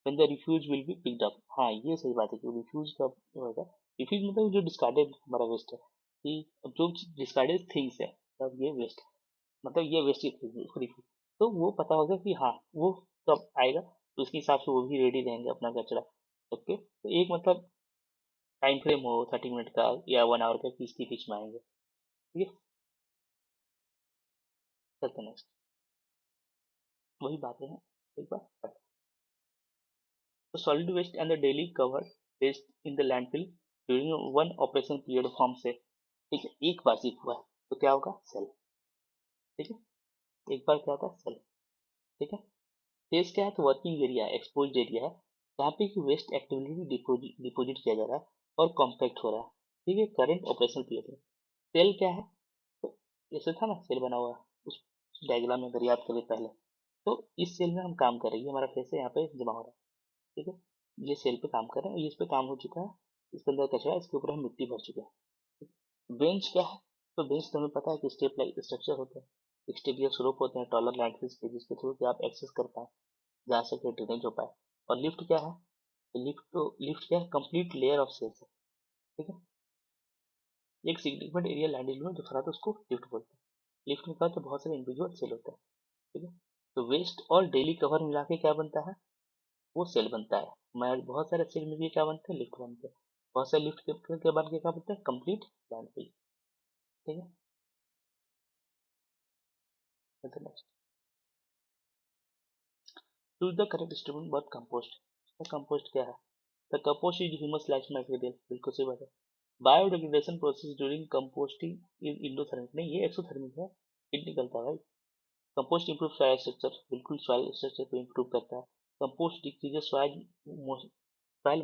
Speaker 1: the refuse will be picked up. हाँ, ये सही बात है कि रिफ्यूज कब होगा। रिफ्यूज मतलब जो डिस्कार्डेड हमारा वेस्ट है, कि अब जो डिस्कार्डेड थिंग्स है, तब ये वेस्ट है। मतलब ये वेस्ट फ्री, तो वो पता होगा कि हाँ वो कब आएगा, तो उसके हिसाब से वो भी रेडी रहेंगे अपना कचरा। ओके, तो एक मतलब टाइम फ्रेम हो 30 मिनट का या 1 आवर का कि इसकी बीच में आएंगे। ठीक है, चलते नेक्स्ट। वही बातें हैं एक बार। The solid waste and the daily covered waste in the landfill during one operation period form से, ठीक है, एक बार सिर्फ हुआ है, तो क्या होगा, सेल। ठीक है, एक बार क्या होता है, सेल। ठीक है, फेस क्या है, तो वर्किंग एरिया है, एक्सपोज्ड एरिया है, जहाँ पे कि वेस्ट एक्टिवली डिपोजिट किया जा रहा है और कॉम्पैक्ट हो रहा है। ठीक है, करंट ऑपरेशनल पीरियड में। सेल क्या है, तो जैसे था ना सेल बना हुआ, उस डायग्राम में अगर याद करें पहले, तो इस सेल में हम काम कर रहे हैं, ये हमारा फेस है, यहाँ पे जमा हो रहा है। ठीक है, ये सेल पे काम कर रहे हैं, ये इस पे काम हो चुका है, इसके अंदर कचरा है, इसके ऊपर हम मिट्टी भर चुके हैं। बेंच क्या है, तो बेंच तो हमें पता है कि स्टेप लाइक स्ट्रक्चर होता है, स्टेप या स्लोप होते हैं टॉलर लैंडफिल्स के, जिसके थ्रू कि आप एक्सेस कर पाए, जहाँ से कि ड्रेनेज हो पाए। और लिफ्ट क्या है, लिफ्ट क्या है, कंप्लीट लेयर ऑफ सेल्स है। ठीक है, एक सिग्निफिकेंट एरिया लैंड में जो खड़ा था उसको लिफ्ट बोलते हैं। लिफ्ट में क्या होता है, बहुत सारे इंडिविजुअल सेल होते हैं। ठीक है, तो वेस्ट और डेली कवर मिला के क्या बनता है, वो सेल बनता है। मैं बहुत सारे सेल मिलके क्या बनते हैं, लिफ्ट बनते हैं। बहुत सारे लिफ्ट के बाद क्या बनता है, कंप्लीट लैंडफिल। ठीक है, next. Choose the correct statement about compost. Compost क्या है, the compost is humus life material, बिल्कुल सही बात है। Biodegradation process during composting is endothermic, नहीं ये एक्सोथर्मिक है, हीट निकलता है भाई। कंपोस्ट इंप्रूव सॉइल स्ट्रक्चर, बिल्कुल सॉइल स्ट्रक्चर को इंप्रूव करता है। Compost decreases soil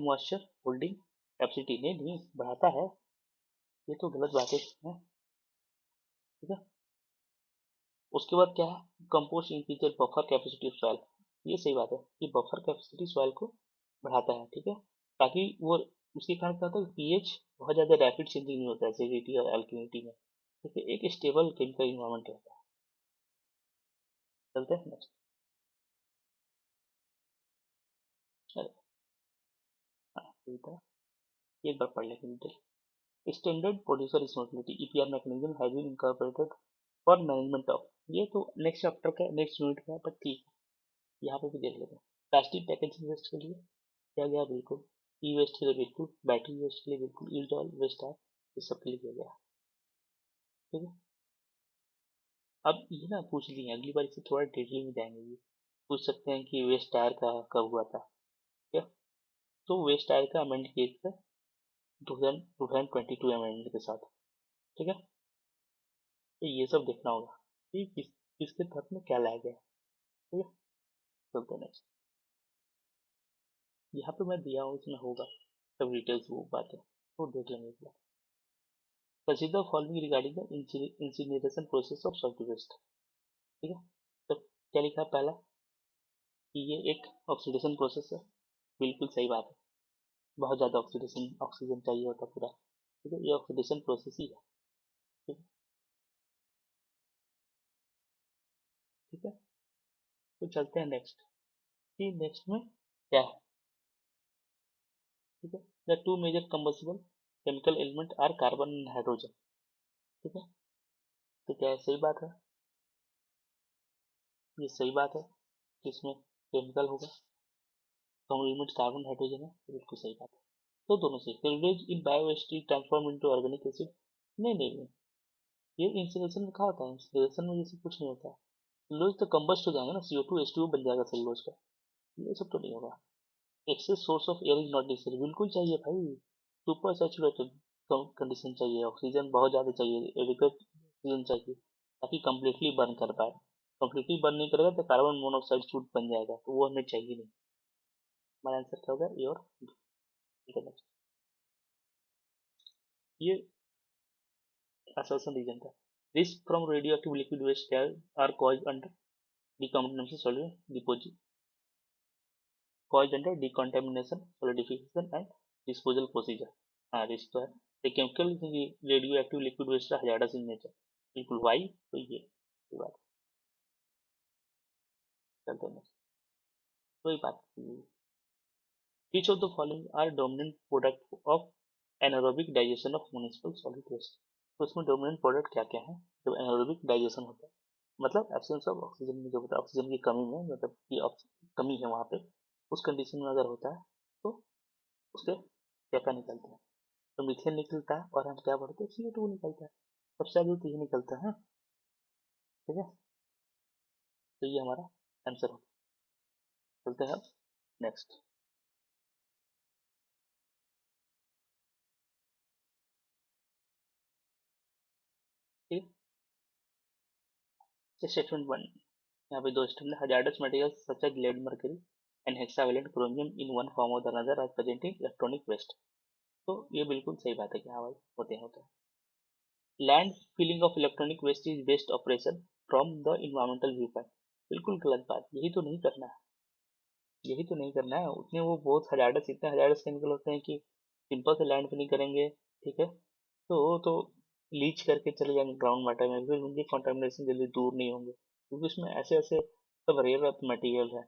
Speaker 1: moisture holding capacity, नहीं नहीं बढ़ाता है, ये तो गलत बात है। ठीक है, उसके बाद क्या है, compost increases buffer capacity of soil, ये सही बात है कि बफर कैपेसिटी सॉइल को बढ़ाता है। ठीक है, ताकि वो, उसके कारण क्या होता है, पीएच बहुत ज़्यादा रैपिड चेंजिंग नहीं होता है एसिडिटी और एल्कलिनिटी में। ठीक है, एक स्टेबल केमिकल इन्वायरमेंट रहता है। चलते हैं नेक्स्ट। चलो, हाँ ठीक है, एक बार पढ़ लेते हैं। Standard producer responsibility EPR mechanism has been incorporated for management of, ये तो नेक्स्ट चैप्टर का नेक्स्ट यूनिट का है, पर ठीक है यहाँ पे भी देख लेते हैं। प्लास्टिक पैकेजिंग वेस्ट के लिए किया गया, बिल्कुल। ई वेस्ट के लिए बिल्कुल, बैटरी वेस्ट के लिए बिल्कुल, यूज ऑल वेस्ट है, इस सब के लिए किया गया। ठीक है, अब ये ना पूछ लिए, अगली बार इसे थोड़ा डिटेल में जाएंगे, ये पूछ सकते हैं कि वेस्ट टायर का कब हुआ था। ठीक है, तो वेस्ट टायर का अमेंड किए थे 2022 अमेंडमेंट के साथ। ठीक है, तो ये सब देखना होगा कि किसके तहत में क्या लाया गया। ठीक है, चलते नेक्स्ट। यहाँ पे मैं दिया हूँ, इसमें होगा सब डिटेल्स वो बात है, तो देख लेंगे एक बार। Consider following regarding the incineration process of solid waste. ठीक है, तो क्या लिखा है, पहला कि ये एक ऑक्सीडेशन प्रोसेस है, बिल्कुल सही बात है, बहुत ज़्यादा ऑक्सीडेशन ऑक्सीजन चाहिए होता है पूरा। ठीक है, ये ऑक्सीडेशन प्रोसेस ही है। ठीक है, ठीक है, तो चलते हैं नेक्स्ट, कि नेक्स्ट में क्या है। ठीक है, the two major combustible chemical element are carbon and hydrogen. ठीक है, तो क्या है, सही बात है, ये सही बात है कि इसमें केमिकल होगा, कॉमन एलिमेंट कार्बन हाइड्रोजन है, बिल्कुल सही बात है। तो दोनों सही। Cellulose in biowaste transform into organic acid, नहीं नहीं नहीं, ये इंसिनरेशन में कहा होता है, इंसिनरेशन में जैसे कुछ नहीं होता है। सेलुलोज तो कंबस्ट हो जाएगा ना, CO2 H2O बन जाएगा सेलुलोज का, ये सब तो नहीं होगा। Excess source of air is not necessary, बिल्कुल चाहिए भाई, सुपर सैचुरेटेड कंडीशन चाहिए, ऑक्सीजन बहुत ज़्यादा चाहिए, एडिक्वेट ऑक्सीजन चाहिए, ताकि कम्प्लीटली बर्न कर पाए। कम्प्लीटली बर्न नहीं करेगा तो कार्बन मोनोऑक्साइड सूट बन जाएगा, तो वो हमें चाहिए नहीं। हमारा आंसर क्या होगा, ए और बी। ठीक है next। ये असर्शन रीजन था। Risk from radioactive liquid waste are cause under decombination solution deposit, caused under decontamination, solidification and disposal procedure। हाँ रिस्क तो है, the chemical radioactive liquid waste are hazardous in nature, बिल्कुल वाई, तो ये बात। चलते हैं next। वही बात, which of the following are dominant product of anaerobic digestion of municipal solid waste। तो उसमें डोमिनेंट प्रोडक्ट क्या क्या है जब एनारोबिक डाइजेशन होता है, मतलब एब्सेंस ऑफ ऑक्सीजन में जो होता है, ऑक्सीजन की कमी में, मतलब कि कमी है वहाँ पे, उस कंडीशन में अगर होता है तो उसके क्या क्या निकलता है, तो मीथेन निकलता है, और हम क्या बढ़ते हैं, CO2 निकलता है, सबसे ज्यादा तो ये निकलता है। ठीक है, तो ये हमारा आंसर हो। चलते हैं नेक्स्ट। ठीक है, स्टेटमेंट वन, यहाँ पे दो statement, hazardous materials such as lead mercury and hexavalent chromium in one form और another are present in electronic waste. तो ये बिल्कुल सही बात है कि हाँ भाई होते हैं। Landfilling of electronic waste is best operation from the environmental viewpoint. बिल्कुल गलत बात, यही तो नहीं करना है, यही तो नहीं करना है। उतने वो बहुत हजार्डस, इतने हजार्डस केमिकल होते हैं कि सिंपल से लैंड फिलिंग करेंगे, ठीक है, तो वो तो लीच करके चले जाएंगे ग्राउंड वाटर में, फिर उनकी कंटामिनेशन जल्दी दूर नहीं होंगे, क्योंकि उसमें ऐसे ऐसे सब रेयर अर्थ मटेरियल है।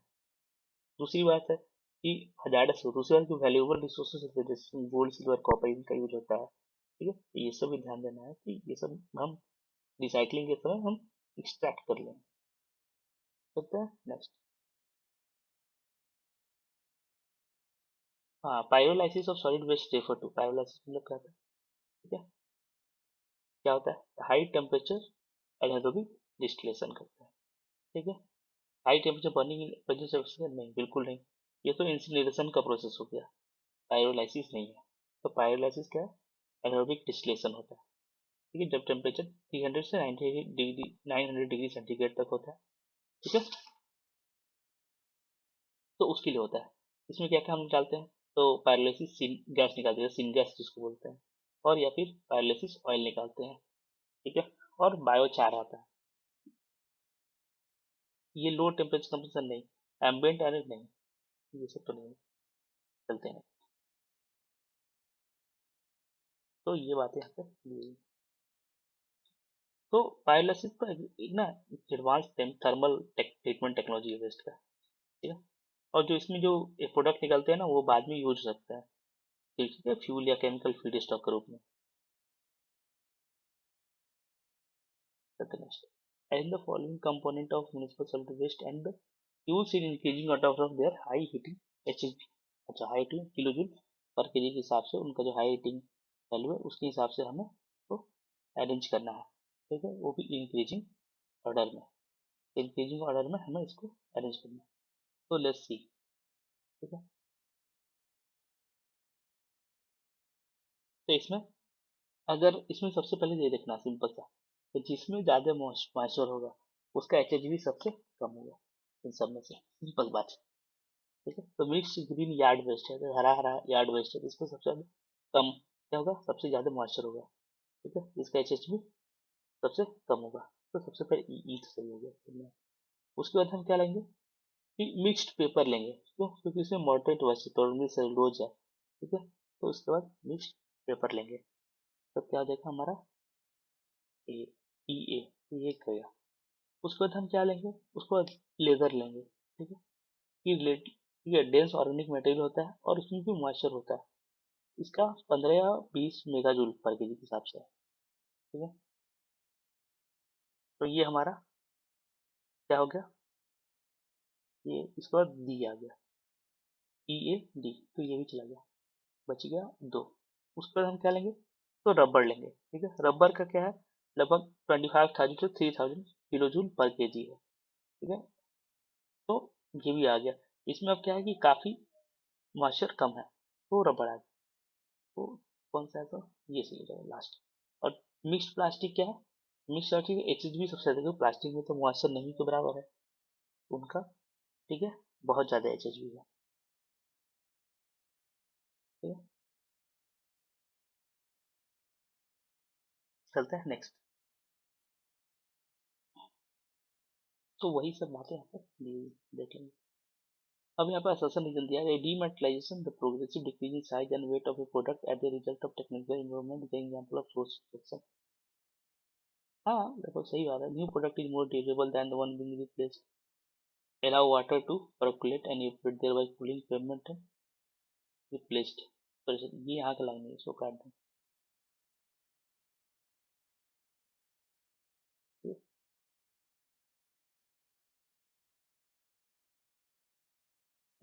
Speaker 1: दूसरी बात है कि हजार्डस हो, दूसरी बात की वैल्यूएबल रिसोर्सेज होते हैं, जैसे गोल्ड सिल्वर कॉपर, इनका यूज होता है। ठीक है, तो ये सब भी ध्यान देना है कि ये सब हम रिसाइकलिंग के समय हम एक्सट्रैक्ट कर लें। करते हैं नेक्स्ट। हाँ, pyrolysis of solid waste refer to, pyrolysis मतलब क्या होता है, ठीक है, क्या होता है, हाई टेम्परेचर एनारोबिक डिस्टिलेशन करता है। ठीक है, हाई टेम्परेचर बर्निंग वजह से नहीं, बिल्कुल नहीं, ये तो इंसिनरेशन का प्रोसेस हो गया, पायरोलाइसिस नहीं है। तो पायरोलाइसिस क्या है, एनारोबिक डिस्टिलेशन होता है। ठीक है, जब टेम्परेचर 300 से 900 डिग्री सेंटीग्रेड तक होता है। ठीक है, तो उसके लिए होता है। इसमें क्या क्या हम डालते हैं, तो पायरोलिसिस गैस निकालते हैं, सिन गैस जिसको बोलते हैं, और या फिर पायरोलिसिस ऑयल निकालते हैं। ठीक है, और बायोचार आता है, ये लो टेम्परेचर कंप्रेसर नहीं, एम्बिएंट एयर नहीं, ये सब तो नहीं। चलते हैं, तो ये बातें यहाँ पे दी हुई। तो पायरोलिसिस तो एक ना एडवांस थर्मल ट्रीटमेंट टेक्नोलॉजी है वेस्ट का। ठीक है, और जो इसमें जो प्रोडक्ट निकलते हैं ना, वो बाद में यूज हो सकता है, ठीक है, फ्यूल या केमिकल फीड स्टॉक के रूप में। next, and the following component of municipal solid waste and the use in increasing out of their high heating HHP। अच्छा, हाई हीटिंग किलो जूल पर केजी के हिसाब से उनका जो हाई हीटिंग वैल्यू है उसके हिसाब से हमें तो अरेंज करना है। ठीक है, वो भी इंक्रीजिंग ऑर्डर में, इंक्रीजिंग ऑर्डर में हमें इसको अरेंज करना है। तो लेट्स सी। ठीक है, तो इसमें अगर इसमें सबसे पहले ये देखना सिंपल सा, तो जिसमें ज़्यादा मॉइस्चर होगा उसका एचएचबी सबसे कम होगा इन सब में से, सिंपल बात है। ठीक है, तो मिक्स ग्रीन यार्ड वेस्ट है, तो हरा हरा यार्ड वेस्ट है, इसको सबसे ज़्यादा कम क्या होगा, सबसे ज़्यादा मॉइस्चर होगा। ठीक है, इसका एचएचबी सबसे कम होगा, तो सबसे पहले ई तो सही हो गया। उसके बाद हम क्या लेंगे कि मिक्स्ड पेपर लेंगे, क्यों, क्योंकि इसमें मॉडरेट वर्सिटोरमी सेलुलोज है। ठीक है, तो उसके बाद मिक्स्ड पेपर लेंगे, तो क्या हो जाएगा हमारा ए, ई ए, तो ये गया। उसके बाद हम क्या लेंगे, उसके बाद लेजर लेंगे। ठीक है, ये डेंस ऑर्गेनिक मटेरियल होता है और उसमें भी मॉइस्चर होता है, इसका 15 या 20 मेगा जूल पर केजी के हिसाब से है। ठीक है, तो ये हमारा क्या हो गया, ये इसके बाद डी आ गया, ई ए डी, तो ये भी चला गया, बच गया दो। उसके बाद हम क्या लेंगे, तो रबर लेंगे। ठीक है, रबर का क्या है, लगभग 25,000 से 3,000 किलो जूल पर केजी है। ठीक है, तो ये भी आ गया। इसमें अब क्या है कि काफ़ी मॉइस्चर कम है, तो रबर आ गया। तो कौन सा है, तो ये सही हो जाएगा लास्ट। और मिक्स्ड प्लास्टिक क्या है, मिक्स प्लास्टिक एच भी सबसे ज़्यादा, क्योंकि प्लास्टिक में तो मॉइस्चर नहीं के बराबर है उनका। ठीक है, बहुत ज़्यादा एच भी है। ठीक है, चलते हैं नेक्स्ट। तो वही सब बातें यहाँ पर देख लेंगे। अब यहाँ पर असर्शन रीजन दिया है, demetallization the progressive decreasing size and weight of a product as a result of technical environment the example of source reduction. हाँ देखो सही बात है, new product is more durable than the one being replaced, allow water to percolate and evaporate thereby cooling pavement and replaced। तो ये यहाँ का लाइन है, इसको काट दें।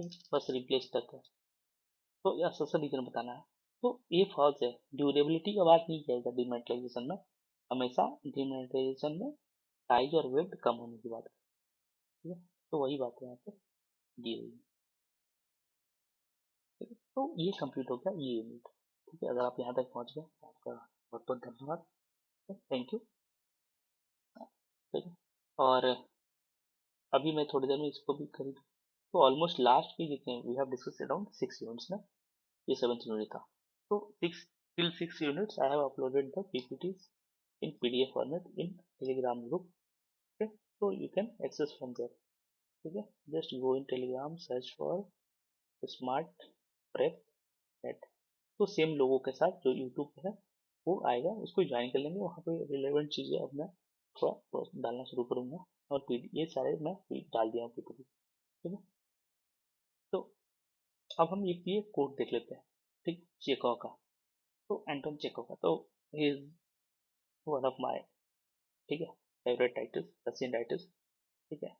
Speaker 1: बस रिप्लेस तक है। तो यह सबसे रीजन बताना है। तो ये फॉल्स है, ड्यूरेबिलिटी का बात नहीं किया जाता डिमोनेटाइजेशन में। हमेशा डिमोनेटाइजेशन में साइज और वेट कम होने की बात है, ठीक है। तो वही बात है यहाँ पे दी हुई है, ठीक है। तो ये कंप्लीट हो गया ये यूनिट, ठीक है। अगर आप यहाँ तक पहुँच गए तो आपका बहुत बहुत धन्यवाद, थैंक यू, ठीक है। और अभी मैं थोड़ी देर में इसको भी करूँ। तो ऑलमोस्ट लास्ट के जितने we have discuss around 6 units ना, ये 7th यूनिट था। तो 6 units I have uploaded the PPTs in PDF format in Telegram group, okay, so you can access from there, ठीक है। just go in Telegram, search for smart prep net, तो सेम लोगों के साथ जो YouTube पे है वो आएगा, उसको ज्वाइन कर लेंगे। वहाँ पे रिलेवेंट चीज़ें अब मैं थोड़ा थोड़ा डालना शुरू करूँगा, और ये सारे मैं डाल दिया हूँ पीपीटी, ठीक है। तो अब हम ये कोड देख लेते हैं, ठीक। चेकोव का, तो एंटोन चेकोव का, तो he is one of my, ठीक है, फेवरेट राइटर्स, रशियन राइटर्स, ठीक है।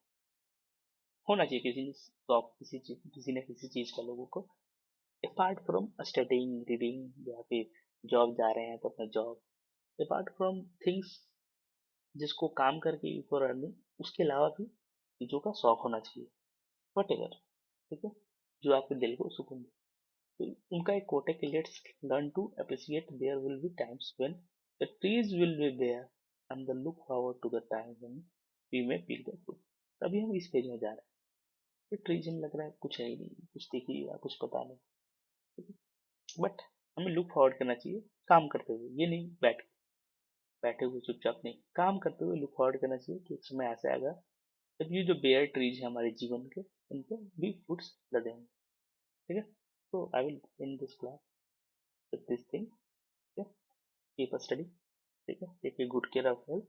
Speaker 1: होना चाहिए किसी ने शौक, किसी न किसी चीज का लोगों को, अपार्ट फ्रॉम स्टडिंग रीडिंग या फिर जॉब जा रहे हैं तो अपना जॉब, अपार्ट फ्रॉम थिंग्स जिसको काम करके फॉर अर्निंग, उसके अलावा भी चीजों का शौक होना चाहिए, वट एवर, ठीक है, जो आपके दिल को सुकून दे। तो उनका एक कोट है कि let's learn to appreciate there will be times when the trees will be there and the look forward to the time when we may feel the food. तभी हम इस पेज में जा रहे हैं। ये ट्रीज में लग रहा है कुछ है ही नहीं, कुछ दिख ही रहा, कुछ पता नहीं, बट हमें लुक फॉरवर्ड करना चाहिए काम करते हुए, ये नहीं बैठे हुए चुपचाप नहीं, काम करते हुए लुक फॉरवर्ड करना चाहिए कि एक समय ऐसा आएगा जब ये जो बेयर ट्रीज है हमारे जीवन के, उनको भी फ्रूट्स लगेंगे, ठीक है। तो I will in this class with this thing, ठीक है। कीप अ स्टडी, ठीक है, take a good care of health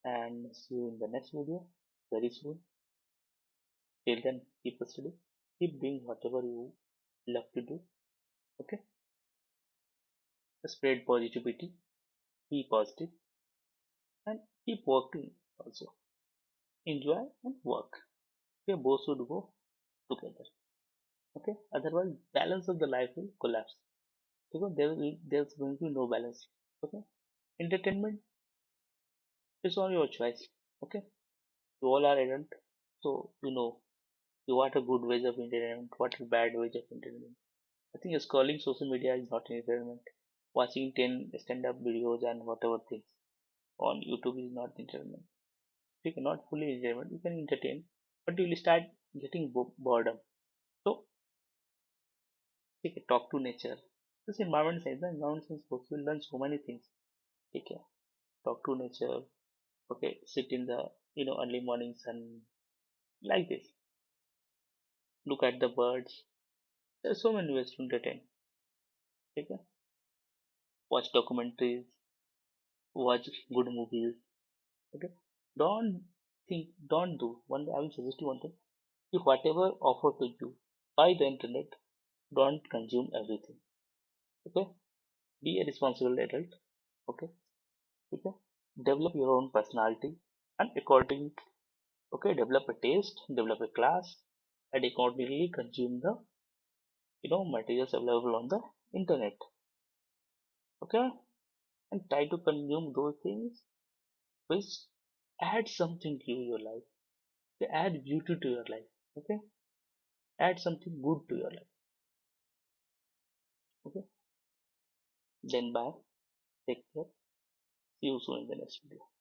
Speaker 1: and see you in the next video very soon. Till then keep a study, keep doing whatever you love to do, okay, spread positivity, be positive, and keep working also, enjoy and work, okay, both should go together, okay, otherwise balance of the life will collapse, because there's going to be no balance, okay. Entertainment is on your choice, okay. You all are adult, so you know you what a good ways of entertainment, what a bad ways of entertainment. I think scrolling social media is not entertainment. Watching 10 stand-up videos and whatever things on YouTube is not entertainment. You cannot fully entertainment. You can entertain, but you will start getting boredom. So, take a talk to nature. This environment science, the environment science books will learn so many things. Take care. Talk to nature. Okay, sit in the early morning sun like this. Look at the birds. There are so many ways to entertain. Take care. Watch documentaries. Watch good movies. Okay. Don't don't do one. I will suggest you one thing. If whatever offered to you by the internet, don't consume everything. Okay. Be a responsible adult. Okay. Okay. Develop your own personality and according. Okay. Develop a taste. Develop a class, and accordingly consume the materials available on the internet. Okay. And try to consume those things which add something to your life. They add beauty to your life. Okay. Add something good to your life. Okay. Then bye. Take care. See you soon in the next video.